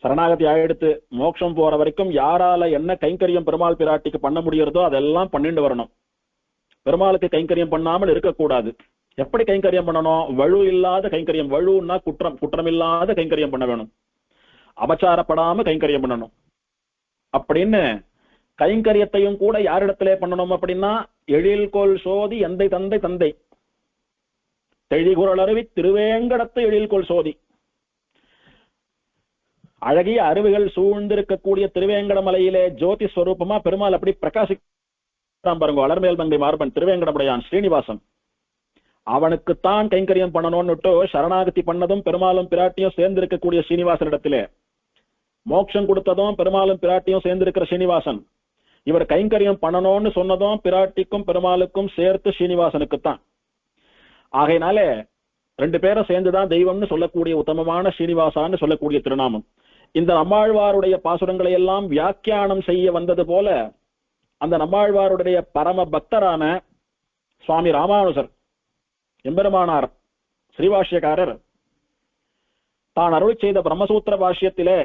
Speaker 1: சரணாகதி ஆயிடுத்து மோட்சம் போற வரைக்கும் யாரால என்ன கைங்கரியம் பெருமாள் பிராட்டிக்கு பண்ண முடியறதோ அதெல்லாம் பண்ணிட்டு வரணும். பெருமாளுக்கு கைங்கரியம் பண்ணாமல் இருக்கக்கூடாது. எப்படி கைங்கரியம் பண்ணணும்? வலு இல்லாத கைங்கரியம். வலுன்னா குற்றம், குற்றமில்லாத கைங்கரியம் பண்ண வேணும். அபச்சாரப்படாம கைங்கரியம் பண்ணணும். அப்படின்னு கைங்கரியத்தையும் கூட யாரிடத்திலே பண்ணணும் அப்படின்னா எழில்கோள் சோதி எந்தை தந்தை தந்தை தெழிகுரல் அருவி திருவேங்கடத்து எழில்கோள் சோதி. அழகிய அருவிகள் சூழ்ந்திருக்கக்கூடிய திருவேங்கட மலையிலே ஜோதி ஸ்வரூபமா பெருமாள் அப்படி பிரகாசிக்கிறான் பாருங்க. வளர்மேல் மங்கை மார்பன் திருவேங்கடமுடையான் ஸ்ரீனிவாசன். அவனுக்குத்தான் கைங்கரியம் பண்ணணும்னுட்டு சரணாகதி பண்ணதும் பெருமாளும் பிராட்டியும் சேர்ந்திருக்கக்கூடிய ஸ்ரீனிவாசனிடத்திலே, மோட்சம் கொடுத்ததும் பெருமாளும் பிராட்டியும் சேர்ந்திருக்கிற ஸ்ரீனிவாசன். இவர் கைங்கரியம் பண்ணணும்னு சொன்னதும் பிராட்டிக்கும் பெருமாளுக்கும் சேர்த்து ஸ்ரீனிவாசனுக்குத்தான். ஆகையினால ரெண்டு பேரும் சேர்ந்துதான் தெய்வம்னு சொல்லக்கூடிய உத்தமமான ஸ்ரீனிவாசான்னு சொல்லக்கூடிய திருநாமம். இந்த நம்மாழ்வாருடைய பாசுரங்களை எல்லாம் வியாக்கியானம் செய்ய வந்தது போல அந்த நம்மாழ்வாருடைய பரம பக்தரான சுவாமி ராமானுஜர் எம்பெருமானார் ஸ்ரீபாஷ்யக்காரர் தான் அருளி செய்த பிரம்மசூத்திர பாஷ்யத்திலே,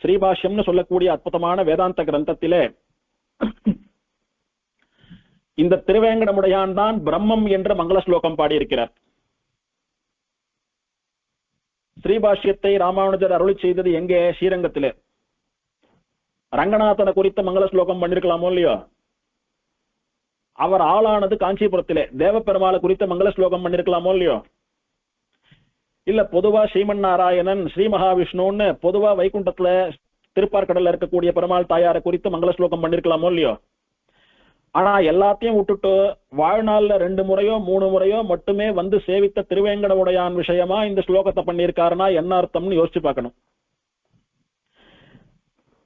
Speaker 1: ஸ்ரீபாஷ்யம்னு சொல்லக்கூடிய அற்புதமான வேதாந்த கிரந்தத்திலே இந்த திருவேங்கடமுடையான் தான் பிரம்மம் என்ற மங்கள ஸ்லோகம் பாடியிருக்கிறார். ஸ்ரீபாஷ்யத்தை ராமானுஜர் அருளி செய்தது எங்கே? ஸ்ரீரங்கத்திலே. ரங்கநாதனை குறித்த மங்கள ஸ்லோகம் பண்ணிருக்கலாமோ இல்லையோ? அவர் ஆளானது காஞ்சிபுரத்திலே. தேவப்பெருமாளை குறித்த மங்கள ஸ்லோகம் பண்ணிருக்கலாமோ இல்லையோ? இல்ல பொதுவா ஸ்ரீமன் நாராயணன் ஸ்ரீ மகாவிஷ்ணுன்னு பொதுவா வைகுண்டத்துல திருப்பார்கடல்ல இருக்கக்கூடிய பெருமாள் தாயாரை குறித்து மங்கள ஸ்லோகம் பண்ணிருக்கலாமோ இல்லையோ? ஆனா எல்லாத்தையும் விட்டுட்டு வாழ்நாள்ல 2 முறையோ 3 முறையோ மட்டுமே வந்து சேவித்த திருவேங்கடமுடையான் விஷயமா இந்த ஸ்லோகத்தை பண்ணியிருக்காருன்னா என்ன அர்த்தம்னு யோசிச்சு பார்க்கணும்.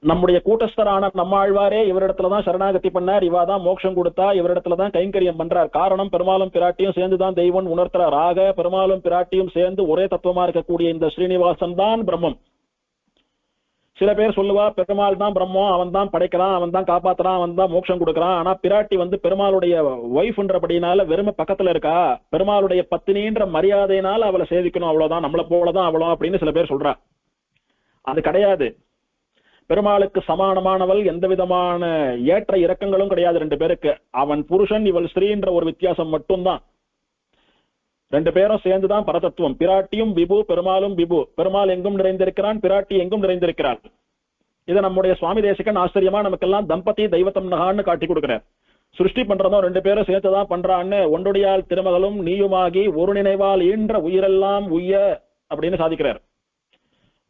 Speaker 1: நம்முடைய கூட்டஸ்தரான நம்மாழ்வாரே இவரிடத்துலதான் சரணாகதி பண்ணார், இவாதான் மோட்சம் கொடுத்தா, இவரிடத்துலதான் கைங்கரியம் பண்றார். காரணம் பெருமாளும் பிராட்டியும் சேர்ந்துதான் தெய்வம் உணர்த்துறார். ஆக பெருமாளும் பிராட்டியும் சேர்ந்து ஒரே தத்துவமா இருக்கக்கூடிய இந்த ஸ்ரீனிவாசன் தான் பிரம்மம். சில பேர் சொல்லுவா பெருமாள் தான் பிரம்மம், அவன் தான் படைக்கிறான், அவன் தான் காப்பாத்துறான், அவன் தான் மோட்சம் கொடுக்கறான். ஆனா பிராட்டி பெருமாளுடைய ஒய்ஃப்ன்றபடினால வெறுமை பக்கத்துல இருக்கா, பெருமாளுடைய பத்தினின்ற மரியாதையினால அவளை சேவிக்கணும், அவ்வளவுதான், நம்மளை போலதான் அவ்வளோ அப்படின்னு சில பேர் சொல்றா. அது கிடையாது. பெருமாளுக்கு சமானமானவள், எந்த விதமான ஏற்ற இறக்கங்களும் கிடையாது 2 பேருக்கு. அவன் புருஷன், இவள் ஸ்ரீன்ற ஒரு வித்தியாசம் மட்டும்தான். 2 பேரும் சேர்ந்துதான் பரதத்துவம். பிராட்டியும் விபு, பெருமாளும் விபு. பெருமாள் எங்கும் நிறைந்திருக்கிறான், பிராட்டி எங்கும் நிறைந்திருக்கிறாள். இதை நம்முடைய சுவாமி தேசிகன் ஆச்சரியமா நமக்கெல்லாம் தம்பதி தெய்வத்தம் நகான்னு காட்டி கொடுக்கிறார். சிருஷ்டி பண்றதும் 2 பேரும் சேர்த்துதான் பண்றான்னு ஒன்றுடையால் திருமகளும் நீயுமாகி ஒரு நினைவால் ஈன்ற உயிரெல்லாம் உய்ய அப்படின்னு சாதிக்கிறார்.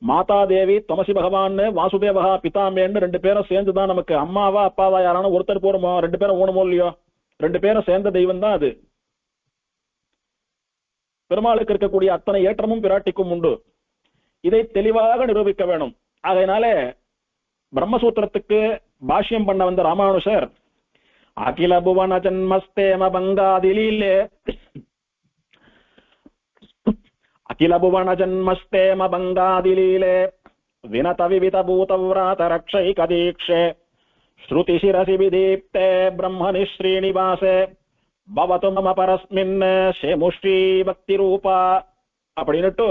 Speaker 1: மாதா தேவி தமசி பகவான் வாசுதேவகா பிதாமேன்னு 2 பேரும் சேர்ந்துதான் நமக்கு அம்மாவா அப்பாவா யாரான ஒருத்தர் போறோமோ 2 பேரும் ஓணுமோ இல்லையோ, 2 பேரும் சேர்ந்த தெய்வம் தான் அது. பெருமாளுக்கு இருக்கக்கூடிய அத்தனை ஏற்றமும் பிராட்டிக்கும் உண்டு. இதை தெளிவாக நிரூபிக்க வேணும். அதனால பிரம்மசூத்திரத்துக்கு பாஷ்யம் பண்ண வந்த ராமானுஷர் அகில புவன ஜன்மஸ்தேம பங்காதிலீலே அகில புவன ஜன்மஸ்தேம பங்காதிலீலே வினத விவித பூதவ்ராத ரக்ஷை கதீக்ஷே ஸ்ருதி சிரசி விதீப்தே பிரம்மணி ஸ்ரீனிவாசே பவது மம பரஸ்மின் சேமுஸ்ரீ பக்தி ரூபா அப்படின்னுட்டு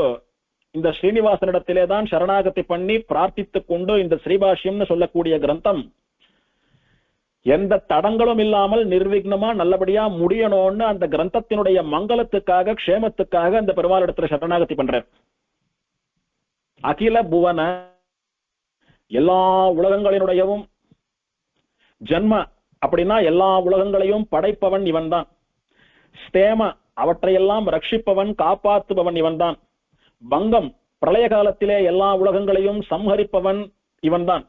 Speaker 1: இந்த ஸ்ரீனிவாசனிடத்திலே தான் சரணாகதி பண்ணி பிரார்த்தித்துக் கொண்டு இந்த ஸ்ரீபாஷ்யம்னு சொல்லக்கூடிய கிரந்தம் எந்த தடங்களும் இல்லாமல் நிர்விக்னமா நல்லபடியா முடியணும்னு அந்த கிரந்தத்தினுடைய மங்களத்துக்காக க்ஷேமத்துக்காக அந்த பெருமாளிடத்துல சரணாகதி பண்றார். அகில புவன எல்லா உலகங்களினுடையவும், ஜன்ம அப்படின்னா எல்லா உலகங்களையும் படைப்பவன் இவன் தான். ஸ்தேம அவற்றையெல்லாம் ரட்சிப்பவன் காப்பாற்றுபவன் இவன் தான். பங்கம் பிரளய காலத்திலே எல்லா உலகங்களையும் சம்ஹரிப்பவன் இவன் தான்.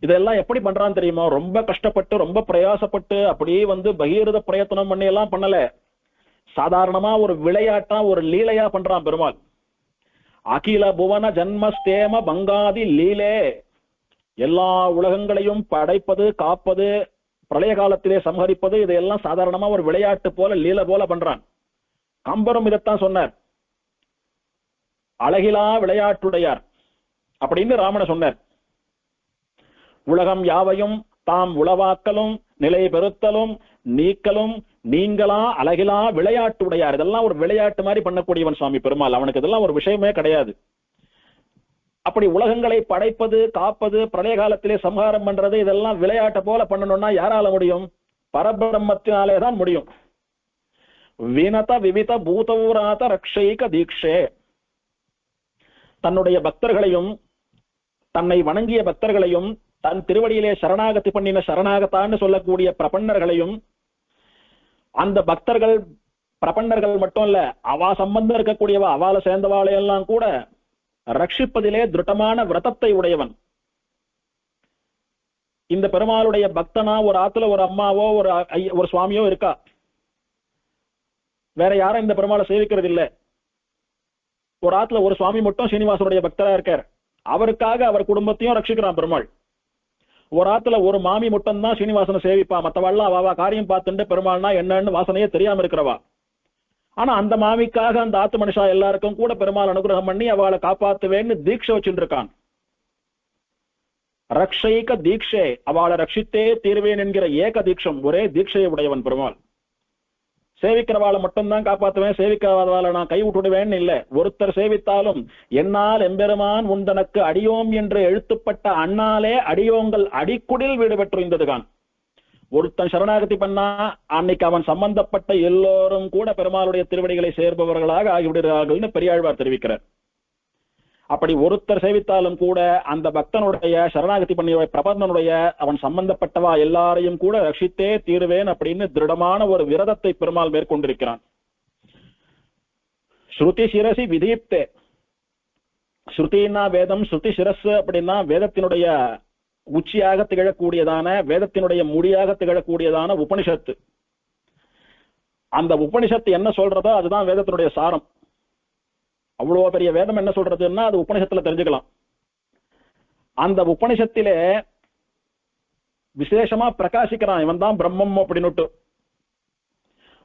Speaker 1: இதெல்லாம் எப்படி பண்றான்னு தெரியுமா? ரொம்ப கஷ்டப்பட்டு ரொம்ப பிரயாசப்பட்டு அப்படியே பகீரத பிரயத்தனம் பண்ணி எல்லாம் பண்ணல. சாதாரணமா ஒரு விளையாட்டா ஒரு லீலையா பண்றான் பெருமாள். அகில புவன ஜன்மஸ்தேம பங்காதி லீலே, எல்லா உலகங்களையும் படைப்பது காப்பது பிரளய காலத்திலே சம்ஹரிப்பது இதையெல்லாம் சாதாரணமா ஒரு விளையாட்டு போல லீலை போல பண்றான். கம்பரும் இதைத்தான் சொன்னார். அழகிலா விளையாட்டுடையார் அப்படின்னு ராமனை சொன்னார். உலகம் யாவையும் தாம் உளவாக்கலும் நிலை பெறுத்தலும் நீக்கலும் நீங்களா அழகிலா விளையாட்டுடையார். இதெல்லாம் ஒரு விளையாட்டு மாதிரி பண்ணக்கூடியவன் சுவாமி பெருமாள். அவனுக்கு இதெல்லாம் ஒரு விஷயமே கிடையாது. அப்படி உலகங்களை படைப்பது, காப்பது, பிரளய காலத்திலே சம்ஹாரம் பண்றது, இதெல்லாம் விளையாட்டை போல பண்ணணும்னா யாரால முடியும்? பரபிரம்மத்தினாலே தான் முடியும். வினத விவித பூதௌராத ரக்ஷைக தீக்ஷே. தன்னுடைய பக்தர்களையும் தன்னை வணங்கிய பக்தர்களையும் தன் திருவடியிலே சரணாகதி பண்ணின சரணாகத்தான்னு சொல்லக்கூடிய பிரபன்னர்களையும், அந்த பக்தர்கள் பிரபன்னர்கள் மட்டும் இல்ல, அவா சம்பந்தம் இருக்கக்கூடியவா அவால சேர்ந்தவாளையெல்லாம் கூட ரட்சிப்பதிலே திருட்டமான விரதத்தை உடையவன். இந்த பெருமாளுடைய பக்தனா ஒரு ஆத்துல ஒரு அம்மாவோ ஒரு சுவாமியோ இருக்கா, வேற யாரும் இந்த பெருமாளை சேவிக்கிறது இல்ல. ஒரு ஆத்துல ஒரு சுவாமி மட்டும் ஸ்ரீனிவாசனுடைய பக்தரா இருக்கார், அவருக்காக அவர் குடும்பத்தையும் ரட்சிக்கிறான் பெருமாள். ஒரு ஆத்துல ஒரு மாமி மட்டும் தான் ஸ்ரீனிவாசனை சேவிப்பா, மத்தவாள்லாம் அவா காரியம் பார்த்துட்டு பெருமாள்னா என்னன்னு வாசனையே தெரியாம இருக்கிறவா. ஆனா அந்த மாமிக்காக அந்த ஆத்து மனுஷா எல்லாருக்கும் கூட பெருமாள் அனுகிரகம் பண்ணி அவளை காப்பாத்துவேன்னு தீட்சை வச்சுட்டு இருக்கான். ரக்ஷைக தீட்சை, அவளை ரட்சித்தே தீர்வேன் என்கிற ஏக தீட்சம், ஒரே தீட்சையை உடையவன் பெருமாள். சேவிக்கிறவாளை மட்டும்தான் காப்பாத்துவேன், சேவிக்காதவாளை நான் கை விட்டுடுவேன்னு இல்ல. ஒருத்தர் சேவித்தாலும் என்னால் எம்பெருமான் உந்தனக்கு அடியோம் என்று எழுத்துப்பட்ட அண்ணாலே அடியோங்கள் அடிக்குடில் வீடு பெற்றிருந்ததுதான். ஒருத்தன் சரணாகதி பண்ணா அன்னைக்கு அவன் சம்பந்தப்பட்ட எல்லோரும் கூட பெருமாளுடைய திருவடிகளை சேர்பவர்களாக ஆகிவிடுகிறார்கள்னு பெரியாழ்வார் தெரிவிக்கிறார். அப்படி ஒருத்தர் சேவித்தாலும் கூட அந்த பக்தனுடைய சரணாகதி பண்ணிய பிரபந்தனுடைய அவன் சம்பந்தப்பட்டவா எல்லாரையும் கூட ரட்சித்தே தீருவேன் அப்படின்னு திருடமான ஒரு விரதத்தை பெருமாள் மேற்கொண்டிருக்கிறான். ஸ்ருதி சிரசி விதீப்தே. ஸ்ருதினா வேதம், ஸ்ருதி சிரஸ் அப்படின்னா வேதத்தினுடைய உச்சியாக திகழக்கூடியதான, வேதத்தினுடைய முடியாக திகழக்கூடியதான உபனிஷத்து. அந்த உபனிஷத்து என்ன சொல்றதோ அதுதான் வேதத்தினுடைய சாரம். அவ்வளவு பெரிய வேதம் என்ன சொல்றதுன்னா அது உபனிஷத்துல தெரிஞ்சுக்கலாம். அந்த உபனிஷத்திலே விசேஷமா பிரகாசிக்கிறான், இவன் தான் பிரம்மம் அப்படின்னுட்டு.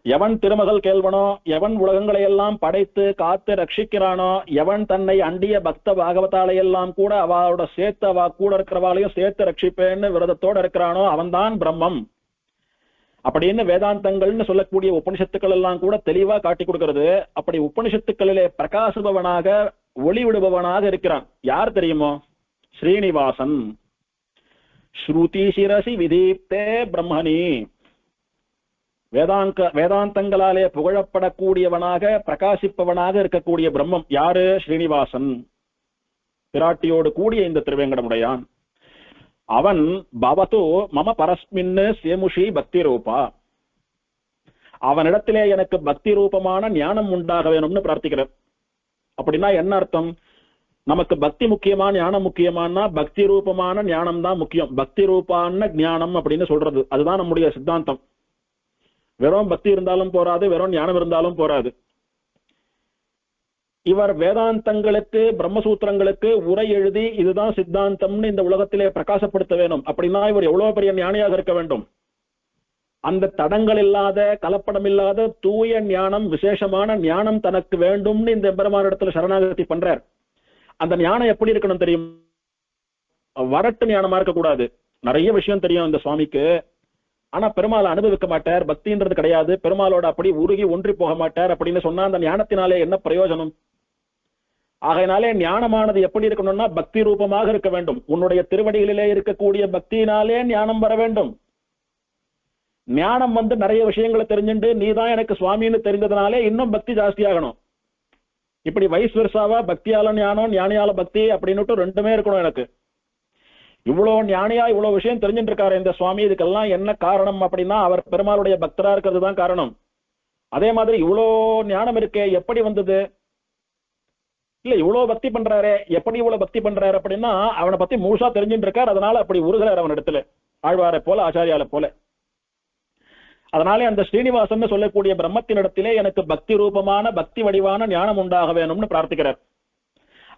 Speaker 1: எவன் திருமகள் கேள்வனோ, எவன் உலகங்களை எல்லாம் படைத்து காத்து ரட்சிக்கிறானோ, எவன் தன்னை அண்டிய பக்த பாகவதாலையெல்லாம் கூட அவளோட சேர்த்து அவ கூட இருக்கிறவாளையும் சேர்த்து ரட்சிப்பேன்னு விரதத்தோட இருக்கிறானோ அவன்தான் பிரம்மம் அப்படின்னு வேதாந்தங்கள்னு சொல்லக்கூடிய உபனிஷத்துக்கள் எல்லாம் கூட தெளிவா காட்டி கொடுக்கிறது. அப்படி உபனிஷத்துக்களிலே பிரகாசுபவனாக ஒளி விடுபவனாக இருக்கிறான். யார் தெரியுமோ? ஸ்ரீனிவாசன். ஸ்ருதி சிரசி விதீப்தே பிரம்மணி. வேதாந்தங்களாலே புகழப்படக்கூடியவனாக பிரகாசிப்பவனாக இருக்கக்கூடிய பிரம்மம் யாரு? ஸ்ரீனிவாசன். பிராட்டியோடு கூடிய இந்த திருவேங்கடமுடையான். அவன் பவத்து மம பரஸ்மின்னு சேமுஷி பக்தி ரூபா. அவனிடத்திலே எனக்கு பக்தி ரூபமான ஞானம் உண்டாக வேணும்னு பிரார்த்திக்கிறார். அப்படின்னா என்ன அர்த்தம்? நமக்கு பக்தி முக்கியமா ஞானம் முக்கியமானா பக்தி ரூபமான ஞானம் தான் முக்கியம். பக்தி ரூபான ஞானம் அப்படின்னு சொல்றது அதுதான் நம்முடைய சித்தாந்தம். வெறும் பக்தி இருந்தாலும் போராது, வெறும் ஞானம் இருந்தாலும் போராது. இவர் வேதாந்தங்களுக்கு பிரம்மசூத்திரங்களுக்கு உரை எழுதி இதுதான் சித்தாந்தம்னு இந்த உலகத்திலே பிரகாசப்படுத்த வேணும். அப்படின்னா இவர் எவ்வளவு பெரிய ஞானியாக இருக்க வேண்டும். அந்த தடங்கள் இல்லாத, கலப்படம் இல்லாத தூய ஞானம், விசேஷமான ஞானம் தனக்கு வேண்டும்னு இந்த பெருமானிடத்துல சரணாகதி பண்றார். அந்த ஞானம் எப்படி இருக்கணும் தெரியும்? வரட்டு ஞானமா இருக்கக்கூடாது. நிறைய விஷயம் தெரியும் இந்த சுவாமிக்கு, ஆனா பெருமாளை அனுபவிக்க மாட்டார். பக்தின்றது கிடையாது. பெருமாளோட அப்படி உருகி ஒன்றி போக மாட்டார் அப்படின்னு சொன்னா அந்த ஞானத்தினாலே என்ன பிரயோஜனம்? ஆகையினாலே ஞானமானது எப்படி இருக்கணும்னா பக்தி ரூபமாக இருக்க வேண்டும். உன்னுடைய திருவடிகளிலே இருக்கக்கூடிய பக்தியினாலே ஞானம் வர வேண்டும். ஞானம் நிறைய விஷயங்களை தெரிஞ்சுட்டு நீதான் எனக்கு சுவாமின்னு தெரிந்ததுனாலே இன்னும் பக்தி ஜாஸ்தியாகணும். இப்படி வைஸ் வெர்சாவா பக்தியால ஞானம், ஞானியால பக்தி அப்படின்னுட்டு ரெண்டுமே இருக்கணும் எனக்கு. இவ்வளவு ஞானியா இவ்வளவு விஷயம் தெரிஞ்சுட்டு இருக்காரு இந்த சுவாமி. இதுக்கெல்லாம் என்ன காரணம் அப்படின்னா அவர் பெருமாளுடைய பக்தரா இருக்கிறது தான் காரணம். அதே மாதிரி இவ்வளோ ஞானம் இருக்கே எப்படி வந்தது? இல்ல இவ்வளவு பக்தி பண்றாரு, எப்படி இவ்வளவு பக்தி பண்றாரு அப்படின்னா அவனை பத்தி முழுசா தெரிஞ்சுட்டு இருக்காரு. அதனால அப்படி உருகிறார் அவன் இடத்துல, ஆழ்வாரை போல ஆச்சாரியால போல. அதனாலே அந்த ஸ்ரீனிவாசன் சொல்லக்கூடிய பிரம்மத்தின் இடத்திலே எனக்கு பக்தி ரூபமான பக்தி வடிவான ஞானம் உண்டாக வேணும்னு பிரார்த்திக்கிறார்.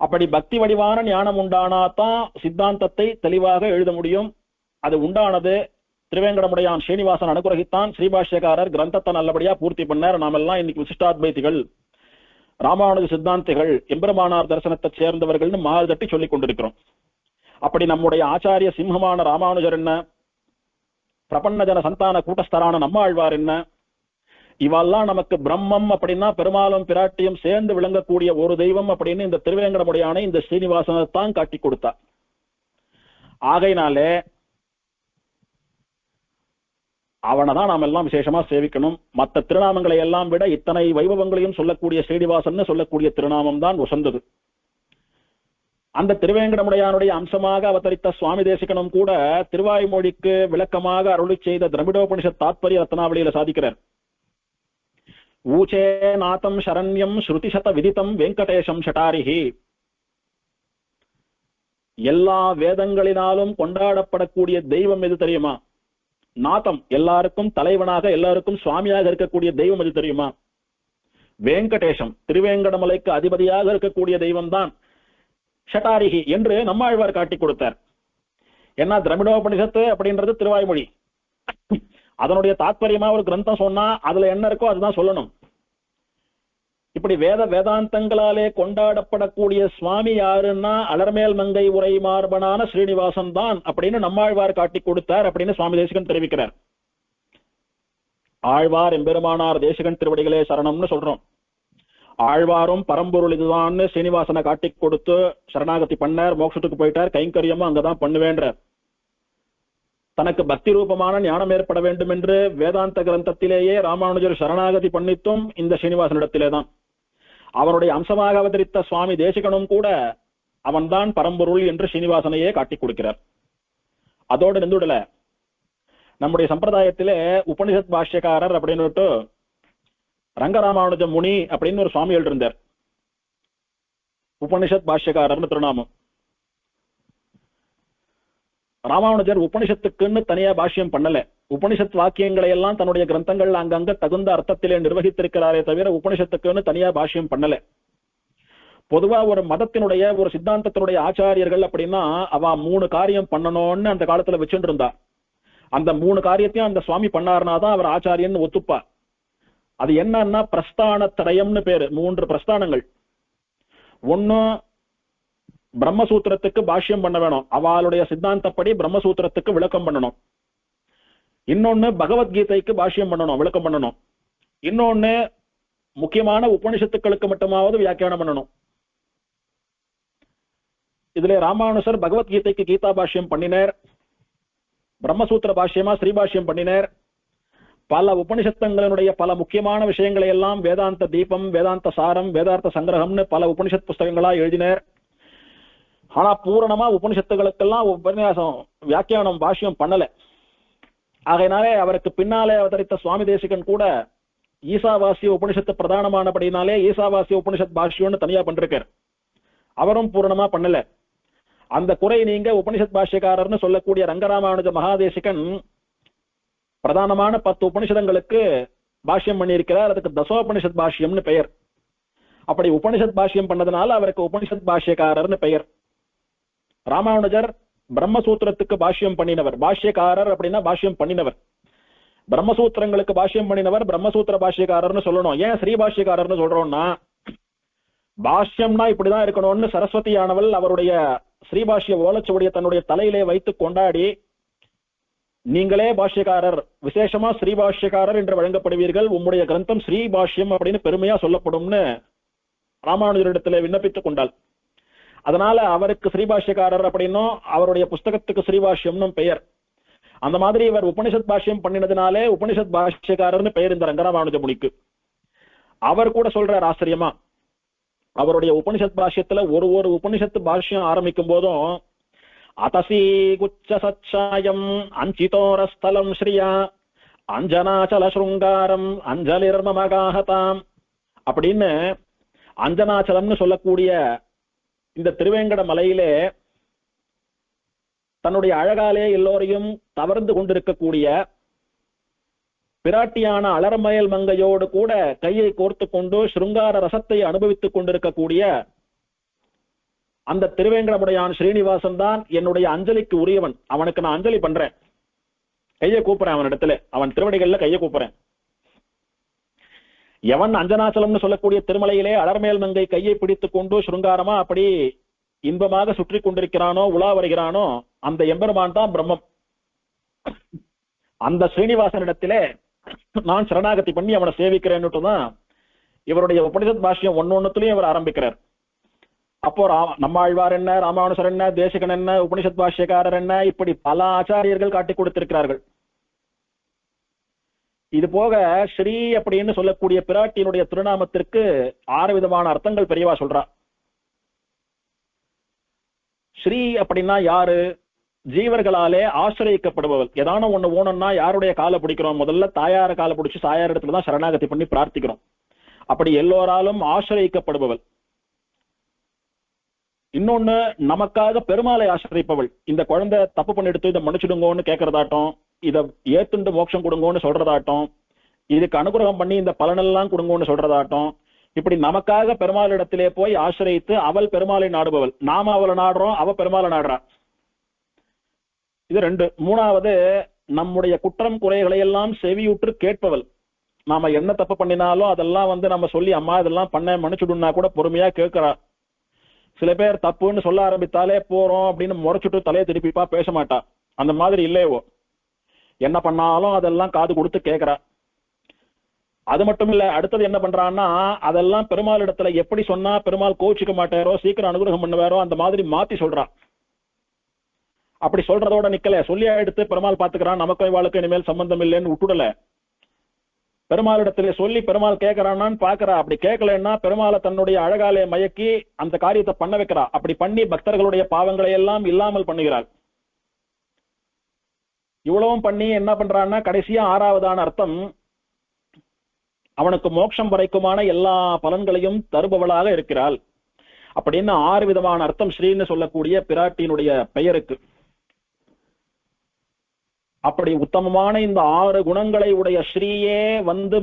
Speaker 1: அப்படி பக்தி வடிவான ஞானம் உண்டானாதான் சித்தாந்தத்தை தெளிவாக எழுத முடியும். அது உண்டானது. திருவேங்கடமுடையான் ஸ்ரீனிவாசன் அனுகிரகித்தான். ஸ்ரீபாஷ்யக்காரர் கிரந்தத்தை நல்லபடியா பூர்த்தி பண்ணார். நாமெல்லாம் இன்னைக்கு விசிஷ்டாத்வைதிகள். ராமானுஜ சித்தாந்திகள் எம்பெருமானார் தரிசனத்தை சேர்ந்தவர்கள்னு மாறு தட்டி சொல்லிக் கொண்டிருக்கிறோம். அப்படி நம்முடைய ஆச்சாரிய சிம்மமான ராமானுஜர் என்ன, பிரபன்னஜன சந்தான கூட்டஸ்தரான நம்மாழ்வார் என்ன, இவெல்லாம் நமக்கு பிரம்மம் அப்படின்னா பெருமாளும் பிராட்டியும் சேர்ந்து விளங்கக்கூடிய ஒரு தெய்வம் அப்படின்னு இந்த திருவேங்கடமுடையான இந்த ஸ்ரீனிவாசனத்தான் காட்டி கொடுத்தா. ஆகையினாலே அவனை தான் நாம் எல்லாம் விசேஷமா சேவிக்கணும். மற்ற திருநாமங்களை எல்லாம் விட இத்தனை வைபவங்களையும் சொல்லக்கூடிய ஸ்ரீனிவாசன் சொல்லக்கூடிய திருநாமம் தான் உசந்தது. அந்த திருவேங்கடமுடையானுடைய அம்சமாக அவதரித்த சுவாமி தேசிகனும் கூட திருவாய்மொழிக்கு விளக்கமாக அருளி செய்த திரமிடோபனிஷத் தாத்பரிய ரத்னாவளியில சாதிக்கிறார். ஊச்சே நாதம் சரண்யம் ஸ்ருதிசத விதித்தம் வெங்கடேஷம் ஷட்டாரிஹி. எல்லா வேதங்களினாலும் கொண்டாடப்படக்கூடிய தெய்வம் எது தெரியுமா? நாதம், எல்லாருக்கும் தலைவனாக எல்லாருக்கும் சுவாமியாக இருக்கக்கூடிய தெய்வம் எது தெரியுமா? வெங்கடேஷம், திருவேங்கடமலைக்கு அதிபதியாக இருக்கக்கூடிய தெய்வம் தான் ஷட்டாரிஹி என்று நம்மாழ்வார் காட்டி கொடுத்தார். ஏன்னா திரமிடோபனிஷத்து அப்படின்றது திருவாய்மொழி, அதனுடைய தாத்பரியமா ஒரு கிரந்தம் சொன்னா அதுல என்ன இருக்கோ அதுதான் சொல்லணும். இப்படி வேதாந்தங்களாலே கொண்டாடப்படக்கூடிய சுவாமி யாருன்னா அலர்மேல் மங்கை உரை மார்பனான ஸ்ரீனிவாசன் தான் அப்படின்னு நம்மாழ்வார் காட்டி கொடுத்தார் அப்படின்னு சுவாமி தேசிகன் தெரிவிக்கிறார். ஆழ்வார் எம்பெருமானார் தேசிகன் திருவடிகளே சரணம்னு சொல்றோம். ஆழ்வாரும் பரம்பொருள் இதுதான் ஸ்ரீனிவாசனை காட்டி கொடுத்து சரணாகதி பண்ணார், மோட்சத்துக்கு போயிட்டார், கைங்கரியமும் அங்கதான் பண்ணுவேன்றார். தனக்கு பக்தி ரூபமான ஞானம் ஏற்பட வேண்டும் என்று வேதாந்த கிரந்தத்திலேயே ராமானுஜர் சரணாகதி பண்ணித்தும் இந்த ஸ்ரீனிவாசனிடத்திலே தான். அவனுடைய அம்சமாக அவதரித்த சுவாமி தேசிகனும் கூட அவன்தான் பரம்பொருள் என்று ஸ்ரீனிவாசனையே காட்டி கொடுக்கிறார். அதோடு நின்றுடல, நம்முடைய சம்பிரதாயத்திலே உபனிஷத் பாஷ்யக்காரர் அப்படின்னு ரங்கராமானுஜ முனி அப்படின்னு ஒரு சுவாமிகள் இருந்தார். உபனிஷத் பாஷ்யக்காரர்னு திருநாமம். ராமானுஜர் உபனிஷத்துக்குன்னு தனியா பாஷ்யம் பண்ணல. உபனிஷத் வாக்கியங்களை எல்லாம் தன்னுடைய கிரந்தங்கள் அங்கங்க தகுந்த அர்த்தத்திலே நிர்வகித்திருக்கிறாரே தவிர உபனிஷத்துக்குன்னு தனியா பாஷ்யம் பண்ணல. பொதுவா ஒரு மதத்தினுடைய ஒரு சித்தாந்தத்தினுடைய ஆச்சாரியர்கள் அப்படின்னா அவ 3 காரியம் பண்ணணும்னு அந்த காலத்துல வச்சுட்டு இருந்தா. அந்த 3 காரியத்தையும் அந்த சுவாமி பண்ணாருனாதான் அவர் ஆச்சாரியன்னு ஒத்துப்பா. அது என்னன்னா பிரஸ்தான திரயம்னு பேரு. 3 பிரஸ்தானங்கள். ஒன்னு பிரம்மசூத்திரத்துக்கு பாஷ்யம் பண்ண வேணும், அவளுடைய சித்தாந்தப்படி பிரம்மசூத்திரத்துக்கு விளக்கம் பண்ணணும். இன்னொன்னு பகவத்கீதைக்கு பாஷ்யம் பண்ணணும், விளக்கம் பண்ணணும். இன்னொன்னு முக்கியமான உபனிஷத்துக்களுக்கு மட்டுமாவது வியாக்கியானம் பண்ணணும். இதுல ராமானுஜர் பகவத்கீதைக்கு கீதா பாஷ்யம் பண்ணினார், பிரம்மசூத்திர பாஷ்யமா ஸ்ரீபாஷ்யம் பண்ணினார். பல உபனிஷத்தங்களினுடைய பல முக்கியமான விஷயங்களை எல்லாம் வேதாந்த தீபம், வேதாந்த சாரம், வேதாந்த சங்கிரகம்னு பல உபனிஷத் புஸ்தகங்களா எழுதினார். ஆனா பூரணமா உபனிஷத்துகளுக்கெல்லாம் உபன்யாசம் வியாக்கியானம் பாஷ்யம் பண்ணல. ஆகையினாலே அவருக்கு பின்னாலே அவதரித்த சுவாமி தேசிகன் கூட ஈசாவாசிய உபனிஷத்து பிரதானமானபடினாலே ஈசாவாசிய உபனிஷத் பாஷ்யம்னு தனியா பண்றார். அவரும் பூரணமா பண்ணல. அந்த குறை நீங்க உபனிஷத் பாஷ்யக்காரர்னு சொல்லக்கூடிய ரங்கராமானுஜ மகாதேசிகன் பிரதானமான 10 உபனிஷதங்களுக்கு பாஷ்யம் பண்ணியிருக்கிறார். அதுக்கு தசோபனிஷத் பாஷ்யம்னு பெயர். அப்படி உபனிஷத் பாஷ்யம் பண்ணதுனால அவருக்கு உபனிஷத் பாஷ்யக்காரர்னு பெயர். ராமானுஜர் பிரம்மசூத்திரத்துக்கு பாஷ்யம் பண்ணினவர். பாஷ்யக்காரர் அப்படின்னா பாஷ்யம் பண்ணினவர். பிரம்மசூத்திரங்களுக்கு பாஷ்யம் பண்ணினவர் பிரம்மசூத்திர பாஷ்யக்காரர்னு சொல்லணும். ஏன் ஸ்ரீ பாஷ்யக்காரர்னு சொல்றோம்னா, பாஷ்யம்னா இப்படிதான் இருக்கணும்னு சரஸ்வதியானவள் அவருடைய ஸ்ரீபாஷ்ய ஓலச்சுவடியை தன்னுடைய தலையிலே வைத்து கொண்டாடி, நீங்களே பாஷ்யக்காரர், விசேஷமா ஸ்ரீபாஷ்யக்காரர் என்று வழங்கப்படுவீர்கள், உம்முடைய கிரந்தம் ஸ்ரீபாஷ்யம் அப்படின்னு பெருமையா சொல்லப்படும்னு ராமானுஜரிடத்திலே விண்ணப்பித்துக் கொண்டாள். அதனால அவருக்கு ஸ்ரீபாஷ்யக்காரர் அப்படின்னும் அவருடைய புஸ்தகத்துக்கு ஸ்ரீபாஷ்யம்னு பெயர். அந்த மாதிரி இவர் உபனிஷத் பாஷ்யம் பண்ணினதுனாலே உபனிஷத் பாஷ்யக்காரர்னு பெயர் இந்த ரங்கராமானுஜ முனிக்கு. அவர் கூட சொல்றார் ஆச்சரியமா, அவருடைய உபனிஷத் பாஷ்யத்துல ஒரு உபனிஷத்து பாஷ்யம் ஆரம்பிக்கும் போதும் அதசி குச்ச சச்சாயம் அஞ்சிதோரஸ்தலம் ஸ்ரீயா அஞ்சனாச்சல ஸ்ருங்காரம் அஞ்சலிர்மமகாஹதாம் அப்படின்னு அஞ்சனாச்சலம்னு சொல்லக்கூடிய இந்த திருவேங்கட மலையிலே தன்னுடைய அழகாலே எல்லோரையும் கவர்ந்து கொண்டிருக்கக்கூடிய பிராட்டியான அலர்மேல் மங்கையோடு கூட கையை கோர்த்து கொண்டு ஸ்ருங்கார ரசத்தை அனுபவித்துக் கொண்டிருக்கக்கூடிய அந்த திருவேங்கடமுடையான் ஸ்ரீனிவாசன் தான் என்னுடைய அஞ்சலிக்கு உரியவன். அவனுக்கு நான் அஞ்சலி பண்றேன், கையை கூப்புறேன் அவனிடத்துல, அவன் திருவடிகள்ல கையை கூப்புறேன். எவன் அஞ்சனாச்சலம்னு சொல்லக்கூடிய திருமலையிலே அலர்மேல் மங்கை கையை பிடித்துக் கொண்டு சுருங்காரமா அப்படி இன்பமாக சுற்றி கொண்டிருக்கிறானோ, உலா வருகிறானோ, அந்த எம்பெருமான் தான் பிரம்மம். அந்த ஸ்ரீனிவாசனிடத்திலே நான் சரணாகதி பண்ணி அவனை சேவிக்கிறேன்னுட்டு தான் இவருடைய உபனிஷத் பாஷ்யம் ஒன்னொன்னுலயும் இவர் ஆரம்பிக்கிறார். அப்போ நம்மாழ்வார் என்ன, ராமானுசர் என்ன, தேசிகன் என்ன, உபனிஷத் பாஷ்யக்காரர் என்ன, இப்படி பல ஆச்சாரியர்கள் காட்டிக் கொடுத்திருக்கிறார்கள். இது போக ஸ்ரீ அப்படின்னு சொல்லக்கூடிய பிராட்டியினுடைய திருநாமத்திற்கு 6 விதமான அர்த்தங்கள் பெரியவா சொல்றா. ஸ்ரீ அப்படின்னா யாரு? ஜீவர்களாலே ஆசிரியக்கப்படுபவள். ஏதான ஒண்ணு ஓணும்னா யாருடைய காலை பிடிக்கிறோம்? முதல்ல தாயார காலை பிடிச்சு தாயார் இடத்துல தான் சரணாகதி பண்ணி பிரார்த்திக்கிறோம். அப்படி எல்லோராலும் ஆசிரியக்கப்படுபவள். இன்னொன்னு, நமக்காக பெருமாளை ஆசிரியப்பவள். இந்த குழந்தை தப்பு பண்ணிடுத்து இதை மன்னிச்சுடுங்கன்னு கேட்கறதாட்டம், இதை ஏத்துண்டு மோட்சம் கொடுங்கன்னு சொல்றதாட்டம், இதுக்கு அனுகிரகம் பண்ணி இந்த பலனெல்லாம் கொடுங்கன்னு சொல்றதாட்டம், இப்படி நமக்காக பெருமாளிடத்திலே போய் ஆசிரியத்து அவள் பெருமாளை நாடுபவள். நாம அவளை நாடுறோம், அவ பெருமாளை நாடுறா. இது 2. 3வது, நம்முடைய குற்றம் குறைகளை எல்லாம் செவியுற்று கேட்பவள். நாம என்ன தப்பு பண்ணினாலும் அதெல்லாம் நம்ம சொல்லி அம்மா இதெல்லாம் பண்ண மன்னிச்சுடுன்னா கூட பொறுமையா கேட்கிறா. சில பேர் தப்புன்னு சொல்ல ஆரம்பித்தாலே போறோம் அப்படின்னு முறைச்சுட்டு தலையை திருப்பிப்பா, பேச மாட்டா. அந்த மாதிரி இல்லையோ, என்ன பண்ணாலும் அதெல்லாம் காது கொடுத்து கேட்கிறா. அது மட்டும் இல்ல, அடுத்தது என்ன பண்றான்னா, அதெல்லாம் பெருமாள் இடத்துல எப்படி சொன்னா பெருமாள் கோச்சிக்க மாட்டாரோ, சீக்கிரம் அனுகிரகம் பண்ணுவாரோ அந்த மாதிரி மாத்தி சொல்றா. அப்படி சொல்றதோட நிக்கல, சொல்லி எடுத்து பெருமாள் பாத்துக்கிறான், நமக்கும் இவாளுக்கு இனிமேல் சம்பந்தம் இல்லைன்னு விட்டுடல. பெருமாள் இடத்துல சொல்லி பெருமாள் கேட்கறான்னு பாக்குறா. அப்படி கேட்கலன்னா பெருமாளை தன்னுடைய அழகாலே மயக்கி அந்த காரியத்தை பண்ண வைக்கிறா. அப்படி பண்ணி பக்தர்களுடைய பாவங்களை எல்லாம் இல்லாமல் பண்ணுகிறாள். இவ்வளவும் பண்ணி என்ன பண்றான்னா கடைசியா 6வதான அர்த்தம், அவனுக்கு மோட்சம் வரைக்குமான எல்லா பலன்களையும் தருபவளாக இருக்கிறாள் அப்படின்னு 6 விதமான அர்த்தம் ஸ்ரீன்னு சொல்லக்கூடிய பிராட்டியினுடைய பெயருக்கு. அப்படி உத்தமமான இந்த 6 குணங்களை உடைய ஸ்ரீயே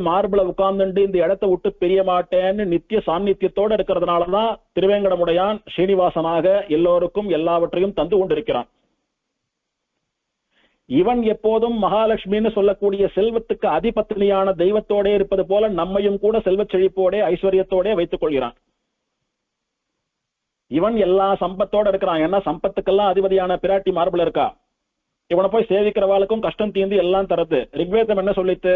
Speaker 1: மார்பிள உட்கார்ந்துட்டு இந்த இடத்தை விட்டு பிரிய மாட்டேன்னு நித்திய சாநித்தியத்தோட இருக்கிறதுனாலதான் திருவேங்கடமுடையான் ஸ்ரீனிவாசனாக எல்லோருக்கும் எல்லாவற்றையும் தந்து கொண்டிருக்கிறான். இவன் எப்போதும் மகாலட்சுமின்னு சொல்லக்கூடிய செல்வத்துக்கு அதிபத்தினியான தெய்வத்தோட இருப்பது போல நம்மையும் கூட செல்வ செழிப்போட ஐஸ்வர்யத்தோட வைத்துக் கொள்கிறான். இவன் எல்லா சம்பத்தோட இருக்கிறான். ஏன்னா சம்பத்துக்கெல்லாம் அதிபதியான பிராட்டி மார்பிள் இருக்கா. இவனை போய் சேவிக்கிறவாளுக்கும் கஷ்டம் தீர்ந்து எல்லாம் தரது. ரிக்வேதம் என்ன சொல்லித்து,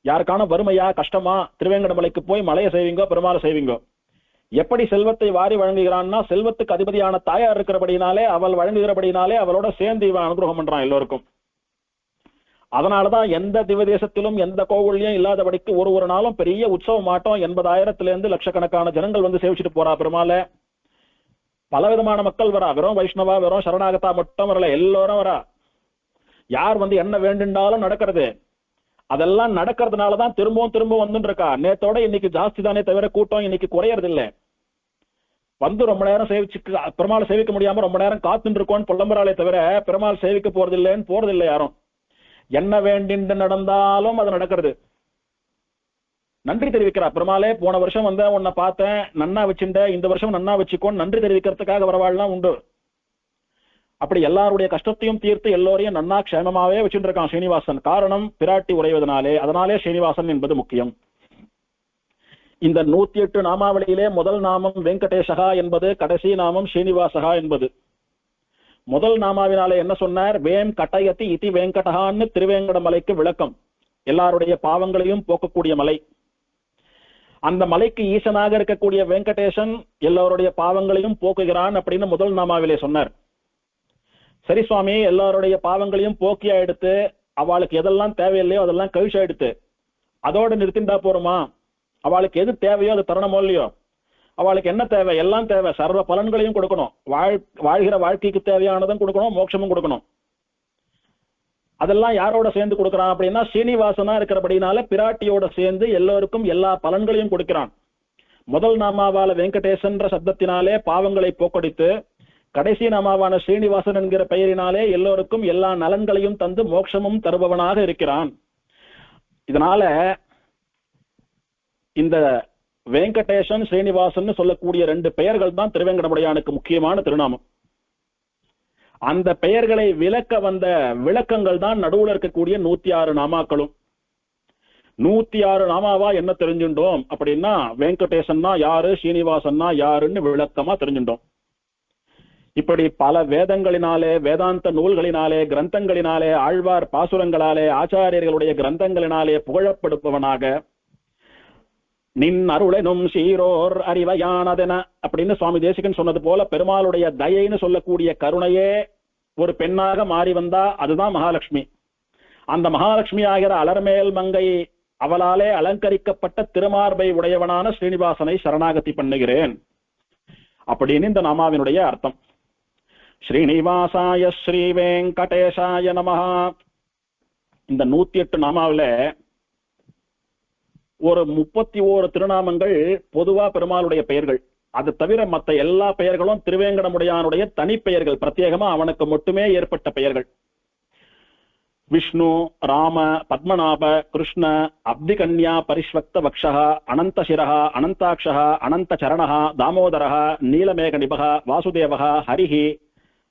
Speaker 1: யாருக்கான வறுமையா கஷ்டமா திருவேங்கடமலைக்கு போய் மலையை செய்வீங்கோ, பெருமாளை செய்வீங்கோ. எப்படி செல்வத்தை வாரி வழங்குகிறான்னா, செல்வத்துக்கு அதிபதியான தாயார் இருக்கிறபடினாலே, அவள் வழங்குகிறபடினாலே அவளோட சேர்ந்து இவன் அனுகிரகம் பண்றான் எல்லோருக்கும். அதனாலதான் எந்த திவதேசத்திலும் எந்த கோவிலையும் இல்லாதபடிக்கு ஒரு நாளும் பெரிய உற்சவம் மாட்டோம். 80,000 லட்சக்கணக்கான ஜனங்கள் சேவிச்சுட்டு போறா பெருமாளை. பலவிதமான மக்கள் வரா. வெறும் வைஷ்ணவா வெறும் சரணாகத்தா மட்டும் வரல, எல்லோரும் வரா. யார் என்ன வேண்டுண்டாலும் நடக்கிறது. அதெல்லாம் நடக்கிறதுனாலதான் திரும்பவும் வந்துட்டு இருக்கா. நேத்தோட இன்னைக்கு ஜாஸ்தி தானே தவிர கூட்டம் இன்னைக்கு குறையறது இல்ல. ரொம்ப நேரம் சேவிச்சு பெருமாளை சேவிக்க முடியாம ரொம்ப நேரம் காத்துட்டு இருக்கோன்னு புலம்புறாளே தவிர பெருமாள் சேவிக்க போறதில்லை யாரும். என்ன வேண்டிண்டு நடந்தாலும் அது நடக்கிறது. நன்றி தெரிவிக்கிறா பெருமாளே. போன வருஷம் உன்னை பார்த்தேன், நன்னா வச்சுட்ட, இந்த வருஷம் நன்னா வச்சுக்கோன்னு நன்றி தெரிவிக்கிறதுக்காக வரவாள்லாம் உண்டு. அப்படி எல்லாருடைய கஷ்டத்தையும் தீர்த்து எல்லோரையும் நன்னா க்ஷேமமாவே வச்சுட்டு இருக்கான் ஸ்ரீனிவாசன். காரணம் பிராட்டி உறைவதனாலே. அதனாலே ஸ்ரீனிவாசன் என்பது முக்கியம். இந்த 108 நாமாவளியிலே முதல் நாமம் வெங்கடேசகா என்பது, கடைசி நாமம் ஸ்ரீனிவாசகா என்பது. முதல் நாமாவினாலே என்ன சொன்னார்? வேம் கட்டயத்தி இதி வெங்கடகான்னு திருவேங்கட மலைக்கு விளக்கம். எல்லாருடைய பாவங்களையும் போக்கக்கூடிய மலை. அந்த மலைக்கு ஈசனாக இருக்கக்கூடிய வெங்கடேசன் எல்லோருடைய பாவங்களையும் போக்குகிறான் அப்படின்னு முதல் நாமாவிலே சொன்னார். சரி சுவாமி, எல்லாருடைய பாவங்களையும் போக்கியா எடுத்து அவளுக்கு எதெல்லாம் தேவையில்லையோ அதெல்லாம் கழிச்சா எடுத்து அதோட நிறுத்திண்டா போருமா? அவளுக்கு எது தேவையோ அது தரணுமோ இல்லையோ? அவளுக்கு என்ன தேவை? எல்லாம் தேவை. சர்வ பலன்களையும் கொடுக்கணும். வாழ்கிற வாழ்க்கைக்கு தேவையானதும் கொடுக்கணும், மோட்சமும் கொடுக்கணும். அதெல்லாம் யாரோட சேர்ந்து கொடுக்கறான் அப்படின்னா ஸ்ரீனிவாசனா இருக்கிறபடினால பிராட்டியோட சேர்ந்து எல்லோருக்கும் எல்லா பலன்களையும் கொடுக்கிறான். முதல் நாமாவால வெங்கடேசன்ற சப்தத்தினாலே பாவங்களை போக்கடித்து, கடைசி நாமாவான ஸ்ரீனிவாசன் என்கிற பெயரினாலே எல்லோருக்கும் எல்லா நலன்களையும் தந்து மோட்சமும் தருபவனாக இருக்கிறான். இதனால இந்த வெங்கடேசன் ஸ்ரீனிவாசன் சொல்லக்கூடிய 2 பெயர்கள் தான் திருவேங்கடமுடையானுக்கு முக்கியமான திருநாமம். அந்த பெயர்களை விளக்க வந்த விளக்கங்கள் தான் நடுவுல இருக்கக்கூடிய 106 நாமாக்களும். 106 நாமாவா என்ன தெரிஞ்சுட்டோம் அப்படின்னா வெங்கடேசன்னா யாரு, ஸ்ரீனிவாசன்னா யாருன்னு விளக்கமா தெரிஞ்சுட்டோம். இப்படி பல வேதங்களினாலே, வேதாந்த நூல்களினாலே, கிரந்தங்களினாலே, ஆழ்வார் பாசுரங்களாலே, ஆச்சாரியர்களுடைய கிரந்தங்களினாலே புகழப்படுபவனாக நின் அருளெனும் சீரோர் அறிவையானதென அப்படின்னு சுவாமி தேசிகன் சொன்னது போல பெருமாளுடைய தயைன்னு சொல்லக்கூடிய கருணையே ஒரு பெண்ணாக மாறி வந்தா அதுதான் மகாலட்சுமி. அந்த மகாலட்சுமி ஆகிற அலர்மேல் மங்கை அவளாலே அலங்கரிக்கப்பட்ட திருமார்பை உடையவனான ஸ்ரீனிவாசனை சரணாகதி பண்ணுகிறேன் அப்படின்னு இந்த நாமாவினுடைய அர்த்தம். ஸ்ரீனிவாசாய ஸ்ரீ வெங்கடேசாய நமஹா. இந்த 108 நாமாவில ஒரு 31 திருநாமங்கள் பொதுவா பெருமாளுடைய பெயர்கள். அது தவிர மற்ற எல்லா பெயர்களும் திருவேங்கடமுடையானுடைய தனிப்பெயர்கள், பிரத்யேகமா அவனுக்கு மட்டுமே ஏற்பட்ட பெயர்கள். விஷ்ணு, ராம, பத்மநாப, கிருஷ்ண, அப்திகன்யா பரிஷ்வக்த வக்ஷः, அனந்தசிரः, அனந்தாட்சः, அனந்தசரணः, தாமோதரः, நீலமேகநிபः, வாசுதேவः, ஹரிः,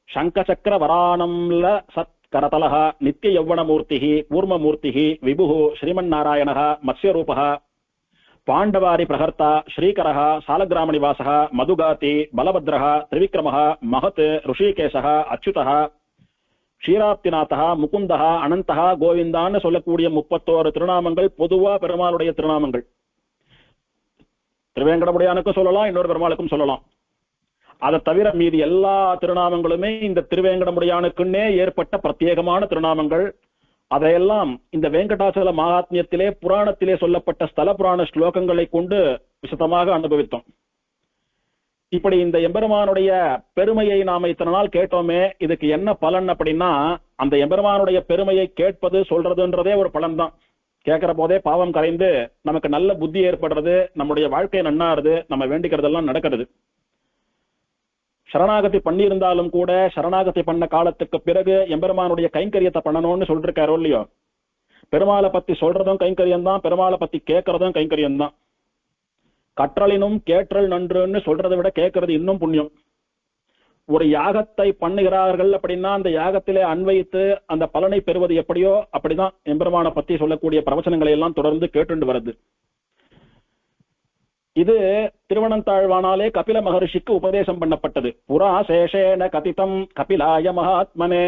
Speaker 1: சங்கசக்கர வராணம்ல சத்கரதலः, நித்திய யௌவனமூர்த்திः, கூர்மமூர்த்திः, விபுः, ஸ்ரீமன்னாராயணः, மத்ஸ்யரூபः, பாண்டவாரி பிரகர்த்தா, ஸ்ரீகரः, சாலகிராமநிவாசः, மதுகாதி, பலபத்ரः, திரிவிக்ரமः, மகத், ருஷிகேசः, அச்சுதः, க்ஷீராப்திநாதா, முகுந்தா, அனந்தா, கோவிந்தான்னு சொல்லக்கூடிய 31 திருநாமங்கள் பொதுவா பெருமாளுடைய திருநாமங்கள். திருவேங்கடமுடையானுக்கும் சொல்லலாம், இன்னொரு பெருமாளுக்கும் சொல்லலாம். அதை தவிர மீதி எல்லா திருநாமங்களுமே இந்த திருவேங்கடமுடையானுக்குன்னே ஏற்பட்ட பிரத்யேகமான திருநாமங்கள். அதையெல்லாம் இந்த வெங்கடாச்சல மகாத்மியத்திலே புராணத்திலே சொல்லப்பட்ட ஸ்தல புராண ஸ்லோகங்களை கொண்டு விசதமாக அனுபவித்தோம். இப்படி இந்த எம்பெருமானுடைய பெருமையை நாம இத்தனை நாள் கேட்டோமே, இதுக்கு என்ன பலன் அப்படின்னா, அந்த எம்பெருமானுடைய பெருமையை கேட்பது சொல்றதுன்றதே ஒரு பலன் தான். கேட்கிற போதே பாவம் கரைந்து நமக்கு நல்ல புத்தி ஏற்படுறது, நம்முடைய வாழ்க்கை நன்னாருது, நம்ம வேண்டிக்கிறதெல்லாம் நடக்கிறது. சரணாகதி பண்ணியிருந்தாலும் கூட சரணாகதி பண்ண காலத்துக்கு பிறகு எம்பெருமானுடைய கைங்கரியத்தை பண்ணணும்னு சொல்லிருக்காரோ இல்லையோ, பெருமாளை பத்தி சொல்றதும் கைங்கரியம் தான், பெருமாளை பத்தி கேட்கறதும் கைங்கரியம் தான். கற்றலினும் கேற்றல் நன்றுன்னு சொல்றதை விட கேட்கறது இன்னும் புண்ணியம். ஒரு யாகத்தை பண்ணுகிறார்கள் அப்படின்னா அந்த யாகத்திலே அன்வைத்து அந்த பலனை பெறுவது எப்படியோ அப்படிதான் எம்பெருமானை பத்தி சொல்லக்கூடிய பிரவச்சனங்களை எல்லாம் தொடர்ந்து கேட்டுண்டு வருது. இது திருவனந்தாழ்வானாலே கபில மகர்ஷிக்கு உபதேசம் பண்ணப்பட்டது. புரா சேஷேன கதிதம் கபிலாய மகாத்மனே.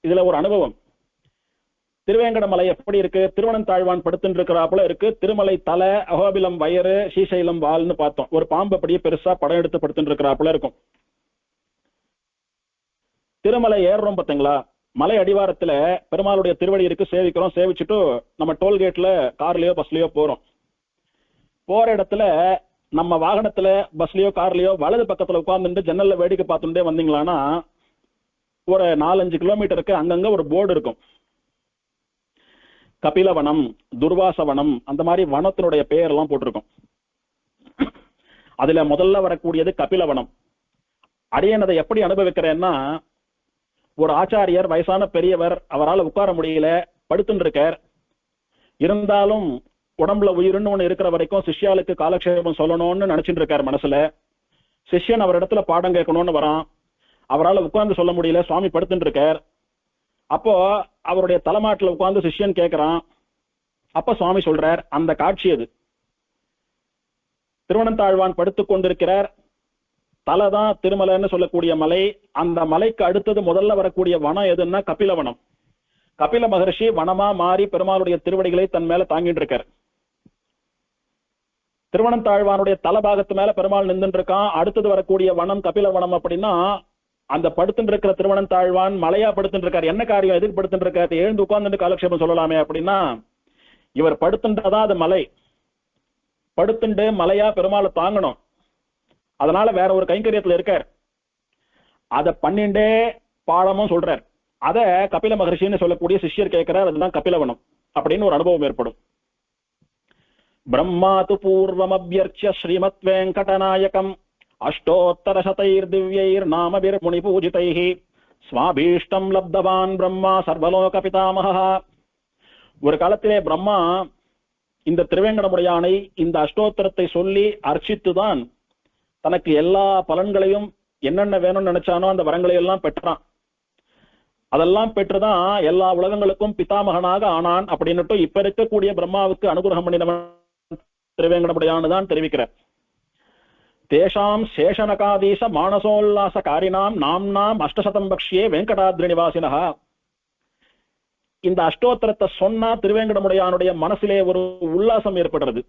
Speaker 1: இதுல ஒரு அனுபவம். திருவேங்கடமலை எப்படி இருக்கு, திருவனந்தாழ்வான் படுத்துட்டு இருக்கிறாப்புல இருக்கு. திருமலை தலை, அகோபிலம் வயறு, ஸ்ரீசைலம் வால்னு பார்த்தோம். ஒரு பாம்பு அப்படியே பெருசா படம் எடுத்து படுத்துட்டு இருக்கிறாப்புல இருக்கும். திருமலை ஏறுறோம் பார்த்தீங்களா, மலை அடிவாரத்துல பெருமாளுடைய திருவடி இருக்கு, சேவிக்கிறோம். சேவிச்சுட்டு நம்ம டோல்கேட்ல கார்லயோ பஸ்லயோ போறோம். போற இடத்துல நம்ம வாகனத்துல பஸ்லயோ கார்லயோ வலது பக்கத்துல உட்கார்ந்துட்டு ஜன்னல்ல வேடிக்கை பார்த்துட்டே வந்தீங்களான்னா ஒரு 4-5 கிலோமீட்டருக்கு அங்கங்க ஒரு போர்டு இருக்கும். கபிலவனம், துர்வாசவனம், அந்த மாதிரி வனத்தினுடைய பெயர் எல்லாம் போட்டிருக்கும். அதுல முதல்ல வரக்கூடியது கபிலவனம். அடியனதை எப்படி அனுபவிக்கிறேன்னா, ஒரு ஆச்சாரியர், வயசான பெரியவர், அவரால் உட்கார முடியல, படுத்துட்டு இருக்கார். இருந்தாலும் உடம்புல உயிர்னு ஒண்ணு இருக்கிற வரைக்கும் சிஷ்யாளுக்கு காலக்ஷேபம் சொல்லணும்னு நினைச்சிட்டு இருக்காரு மனசுல. சிஷ்யன் அவர் இடத்துல பாடம் கேட்கணும்னு வரான். அவரால் உட்கார்ந்து சொல்ல முடியல, சுவாமி படுத்துட்டு இருக்கார். அப்போ அவருடைய தலைமாட்டில் உட்கார்ந்து சிஷ்யன் கேட்கிறான். அப்ப சுவாமி சொல்றார். அந்த காட்சி அது. திருவனந்தாழ்வான் படுத்துக் கொண்டிருக்கிறார். தலைதான் திருமலைன்னு சொல்லக்கூடிய மலை. அந்த மலைக்கு அடுத்தது முதல்ல வரக்கூடிய வனம் எதுன்னா கபிலவனம். கபில மகர்ஷி வனமா மாறி பெருமாளுடைய திருவடிகளை தன் மேல தாங்கிட்டு இருக்கார். திருவனந்தாழ்வானுடைய தலபாகத்து மேல பெருமாள் நின்றுட்டு இருக்கான். அடுத்தது வரக்கூடிய வனம் கபிலவனம். அப்படின்னா அந்த படுத்துட்டு இருக்கிற திருவனந்தாழ்வான் மலையா படுத்துட்டு இருக்காரு. என்ன காரியம், எதுக்கு படுத்துட்டு இருக்காரு, எழுந்து உட்கார்ந்துட்டு காலக்ஷேபம் சொல்லலாமே அப்படின்னா, இவர் படுத்துன்றதான் அது மலை. படுத்துண்டு மலையா பெருமாளை தாங்கணும். அதனால வேற ஒரு கைங்கரியத்துல இருக்கார். அதை பண்ணிண்டே பாடமும் சொல்றார். அத கபில மகர்ஷின்னு சொல்லக்கூடிய சிஷ்யர் கேட்கிறார். அதுதான் கபிலவனம் அப்படின்னு ஒரு அனுபவம் ஏற்படும். பிரம்மாது பூர்வம் அபியர்ச்சிய ஸ்ரீமத் வெங்கடநாயகம் அஷ்டோத்தரசதைர் திவ்யைர் நாமபிர் முனி பூஜிதைஹி ஸ்வாபீஷ்டம் லப்தவான் பிரம்மா சர்வலோக பிதாமகா. ஒரு காலத்திலே பிரம்மா இந்த திருவேங்கடமுடையானை இந்த அஷ்டோத்தரத்தை சொல்லி அர்ச்சித்துதான் தனக்கு எல்லா பலன்களையும் என்னென்ன வேணும்னு நினைச்சானோ அந்த வரங்களை எல்லாம் பெற்றான். அதெல்லாம் பெற்றுதான் எல்லா உலகங்களுக்கும் பிதாமகனாக ஆனான் அப்படின்னுட்டு இப்ப இருக்கக்கூடிய பிரம்மாவுக்கு அனுகிரகம் பண்ணினவன் திருவேங்கடமுடையான்னு தெரிவிக்கிறார். தேஷாம் சேஷனகாதீச மானசோல்லாச காரினாம் நாம்னாம் அஷ்டசதம் பக்ஷியே வெங்கடாத்ரி நிவாசினஹா. இந்த அஷ்டோத்திரத்தை சொன்னா திருவேங்கடமுடையானுடைய மனசிலே ஒரு உல்லாசம் ஏற்படுறது.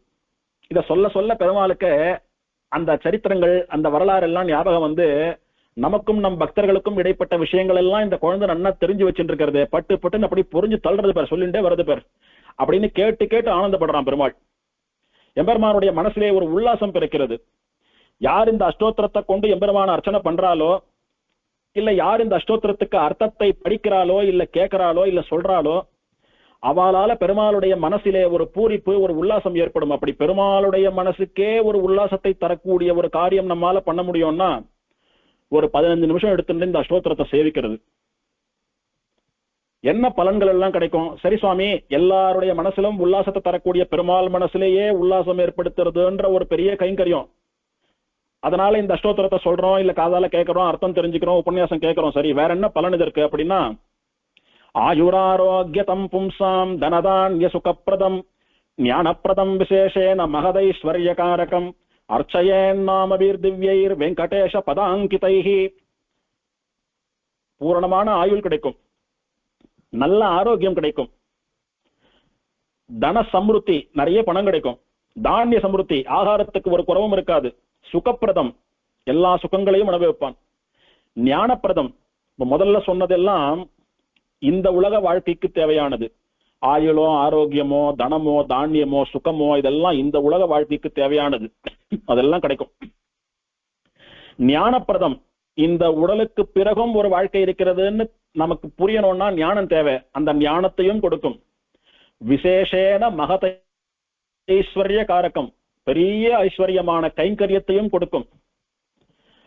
Speaker 1: இத சொல்ல சொல்ல பெருமாளுக்கு அந்த சரித்திரங்கள் அந்த வரலாறு எல்லாம் ஞாபகம் வந்து நமக்கும் நம் பக்தர்களுக்கும் இடைப்பட்ட விஷயங்கள் எல்லாம் இந்த குழந்தை நன்னா தெரிஞ்சு வச்சுட்டு இருக்கிறது. பட்டு பட்டுன்னு அப்படி புரிஞ்சு தள்ளுறது பேர், சொல்லிண்டே வருது பேர் அப்படின்னு கேட்டு கேட்டு ஆனந்தப்படுறான் பெருமாள். எம்பெருமானுடைய மனசிலே ஒரு உல்லாசம் பிறக்கிறது. யார் இந்த அஷ்டோத்திரத்தை கொண்டு எம்பெருமான அர்ச்சனை பண்றாலோ, இல்ல யார் இந்த அஷ்டோத்திரத்துக்கு அர்த்தத்தை படிக்கிறாளோ, இல்ல கேட்கிறாளோ, இல்ல சொல்றாளோ, அவளால பெருமாளுடைய மனசிலே ஒரு பூரிப்பு, ஒரு உல்லாசம் ஏற்படும். அப்படி பெருமாளுடைய மனசுக்கே ஒரு உல்லாசத்தை தரக்கூடிய ஒரு காரியம் நம்மால பண்ண முடியும்னா ஒரு 15 நிமிஷம் எடுத்துட்டு இந்த அஷ்டோத்திரத்தை சேவிக்கிறது. என்ன பலன்கள் எல்லாம் கிடைக்கும்? சரி சுவாமி, எல்லாருடைய மனசிலும் உல்லாசத்தை தரக்கூடிய பெருமாள் மனசிலேயே உல்லாசம் ஏற்படுத்துறதுன்ற ஒரு பெரிய கைங்கரியம். அதனால இந்த அஷ்டோத்திரத்தை சொல்றோம், இல்ல காதால கேட்கிறோம், அர்த்தம் தெரிஞ்சுக்கிறோம், உபன்யாசம் கேட்கிறோம். சரி, வேற என்ன பலன் இதற்கு அப்படின்னா, ஆயுராரோக்கியதம் பும்சாம் தனதான்ய சுகப்பிரதம் ஞானப்பிரதம் விசேஷேன மகதைஸ்வர்யகாரகம் அர்ச்சயேன் நாமவீர் திவ்யைர் வெங்கடேஷ பதாங்கிதைஹி. பூரணமான ஆயுள் கிடைக்கும், நல்ல ஆரோக்கியம் கிடைக்கும், தன சம்ருத்தி, நிறைய பணம் கிடைக்கும், தானிய சம்ருத்தி, ஆகாரத்துக்கு ஒரு குறவும் இருக்காது, சுகப்பிரதம், எல்லா சுகங்களையும் அனுபவிப்பான், ஞானப்பிரதம். முதல்ல சொன்னதெல்லாம் இந்த உலக வாழ்க்கைக்கு தேவையானது. ஆயுளோ, ஆரோக்கியமோ, தனமோ, தானியமோ, சுகமோ, இதெல்லாம் இந்த உலக வாழ்க்கைக்கு தேவையானது, அதெல்லாம் கிடைக்கும். ஞானப்பிரதம், இந்த உடலுக்கு பிறகும் ஒரு வாழ்க்கை இருக்கிறதுன்னு நமக்கு புரியணும்னா ஞானம் தேவை, அந்த ஞானத்தையும் கொடுக்கும். விசேஷேன மகத ஐஸ்வர்ய காரகம், பெரிய ஐஸ்வர்யமான கைங்கரியத்தையும் கொடுக்கும்.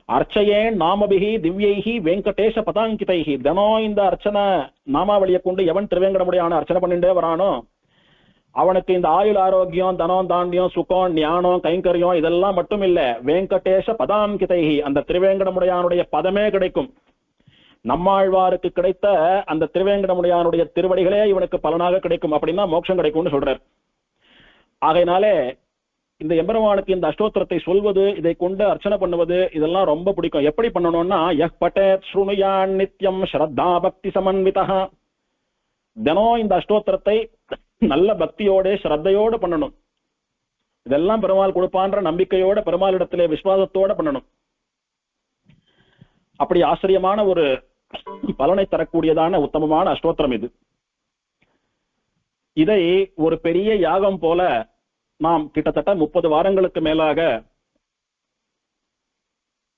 Speaker 1: அர்ச்சையே நாமபிகி திவ்யைகி வெங்கடேஷ பதாங்கிதைகி. தினம் இந்த அர்ச்சனை நாமாவளியை கொண்டு எவன் திருவேங்கடமுடையான அர்ச்சனை பண்ணிட்டே வரானோ அவனுக்கு இந்த ஆயுள், ஆரோக்கியம், தனம், தாண்டியம், சுகம், ஞானம், கைங்கரியம் இதெல்லாம் மட்டும் இல்ல, வெங்கடேஷ பதாங்கிதைகி, அந்த திருவேங்கடமுடையானுடைய பதமே கிடைக்கும். நம்மாழ்வாருக்கு கிடைத்த அந்த திருவேங்கடமுடையானுடைய திருவடிகளே இவனுக்கு பலனாக கிடைக்கும். அப்படின்னா மோட்சம் கிடைக்கும்னு சொல்றார். ஆகையினாலே இந்த எம்பெருமானுக்கு இந்த அஷ்டோத்திரத்தை சொல்வது, இதை கொண்டு அர்ச்சனை பண்ணுவது, இதெல்லாம் ரொம்ப பிடிக்கும். எப்படி பண்ணணும்னா, யஹ் பட்டேத் ஸ்ருணுயான் நித்யம் ஸ்ரத்தா பக்தி சமன்விதா. தினம் இந்த அஷ்டோத்திரத்தை நல்ல பக்தியோட ஸ்ரத்தையோடு பண்ணணும். இதெல்லாம் பெருமாள் கொடுப்பான்ற நம்பிக்கையோட, பெருமாளிடத்திலே விசுவாசத்தோட பண்ணணும். அப்படி ஆச்சரியமான ஒரு பலனை தரக்கூடியதான உத்தமமான அஷ்டோத்திரம் இது. இதை ஒரு பெரிய யாகம் போல நாம் கிட்டத்தட்ட 30 வாரங்களுக்கு மேலாக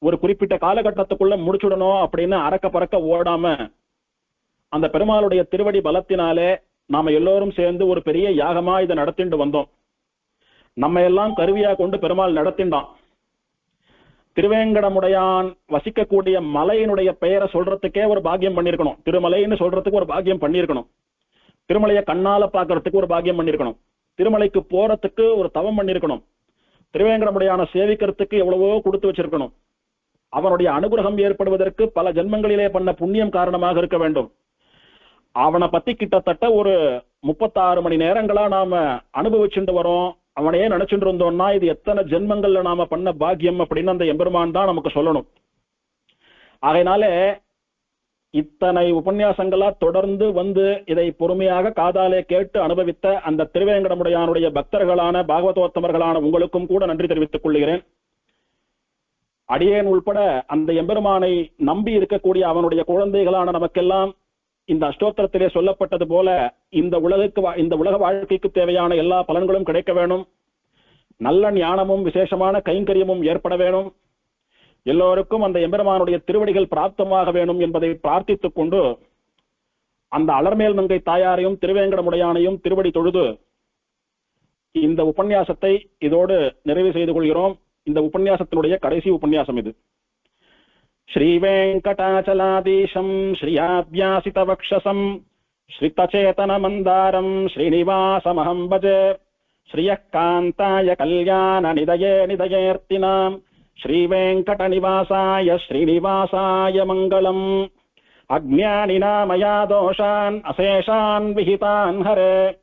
Speaker 1: ஒரு குறிப்பிட்ட காலகட்டத்துக்குள்ள முடிச்சுடணும் அப்படின்னு அறக்க பறக்க ஓடாம, அந்த பெருமாளுடைய திருவடி பலத்தினாலே நாம எல்லோரும் சேர்ந்து ஒரு பெரிய யாகமா இதை நடத்திட்டு வந்தோம். நம்ம எல்லாம் கருவியா கொண்டு பெருமாள் நடத்திண்டான். திருவேங்கடமுடையான் வசிக்கக்கூடிய மலையினுடைய பெயரை சொல்றதுக்கே ஒரு பாக்கியம் பண்ணிருக்கணும், திருமலைன்னு சொல்றதுக்கு ஒரு பாக்கியம் பண்ணிருக்கணும், திருமலையை கண்ணால பாக்குறதுக்கு ஒரு பாக்கியம் பண்ணிருக்கணும், திருமலைக்கு போறதுக்கு ஒரு தவம் பண்ணிருக்கணும், திருவேங்கடமுடையான சேவிக்கிறதுக்கு எவ்வளவோ கொடுத்து வச்சிருக்கணும், அவனுடைய அனுகிரகம் ஏற்படுவதற்கு பல ஜென்மங்களிலே பண்ண புண்ணியம் காரணமாக இருக்க வேண்டும். அவனை பத்தி கிட்டத்தட்ட ஒரு 36 மணி நேரங்களா நாம அனுபவிச்சுட்டு வரோம். அவனையே நினைச்சுட்டு இருந்தோம்னா இது எத்தனை ஜென்மங்கள்ல நாம பண்ண பாக்கியம் அப்படின்னு அந்த எம்பெருமான் தான் நமக்கு சொல்லணும். ஆகையினால இத்தனை உபன்யாசங்களா தொடர்ந்து வந்து இதை பொறுமையாக காதாலே கேட்டு அனுபவித்த அந்த திருவேங்கடமுடையானுடைய பக்தர்களான பாகவதோத்தமர்களான உங்களுக்கும் கூட நன்றி தெரிவித்துக் கொள்கிறேன். அடியேன் உள்பட அந்த எம்பெருமானை நம்பி இருக்கக்கூடிய அவனுடைய குழந்தைகளான நமக்கெல்லாம் இந்த அஷ்டோத்திரத்திலே சொல்லப்பட்டது போல இந்த உலக வாழ்க்கைக்கு தேவையான எல்லா பலன்களும் கிடைக்க வேணும், நல்ல ஞானமும் விசேஷமான கைங்கரியமும் ஏற்பட வேணும், எல்லோருக்கும் அந்த எம்பெருமானுடைய திருவடிகள் பிராப்தமாக வேணும் என்பதை பிரார்த்தித்துக் கொண்டு அந்த அலர்மேல் மங்கை தாயாரையும் திருவேங்கடமுடையானையும் திருவடி தொழுது இந்த உபன்யாசத்தை இதோடு நிறைவு செய்து கொள்கிறோம். இந்த உபன்யாசத்தினுடைய கடைசி உபன்யாசம் இது. ஸ்ரீ வெங்கடாச்சலாதீசம் ஸ்ரீயாத்யாசித வக்ஷசம் ஸ்ரீதசேதன மந்தாரம் ஸ்ரீனிவாசமஹம் பஜே ஸ்ரீயக்காந்தாய கல்யாண நிதயே நிதயேர்த்தினாம் ஸ்ரீ வெங்கட நிவாசாய ஸ்ரீனிவாசாய மங்களம். அஜ்ஞானினா மயா தோஷான் அசேஷான் விஹிதான் ஹரே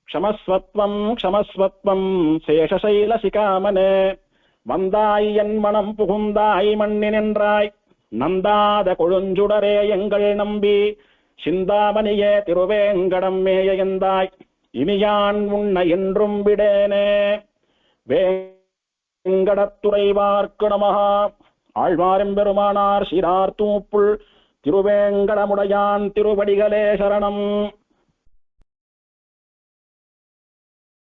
Speaker 1: க்ஷமஸ்வத்வம் க்ஷமஸ்வத்வம் சேஷசைலசிகாமனே வந்தாய் என் மனம் புகுந்தாய் மண்ணி நின்றாய் நந்தாத கொழுஞ்சுடரே எங்கள் நம்பி சிந்தாமணியே திருவேங்கடம் மேயந்தாய் இனியான் உன்னை என்றும் விடேனே. வேங்கடத்துறைவார்க்கு நமஹா. ஆழ்வாரெம்பெருமானார் சிரார் தூப்புள் திருவேங்கடமுடையான் திருவடிகளே சரணம்.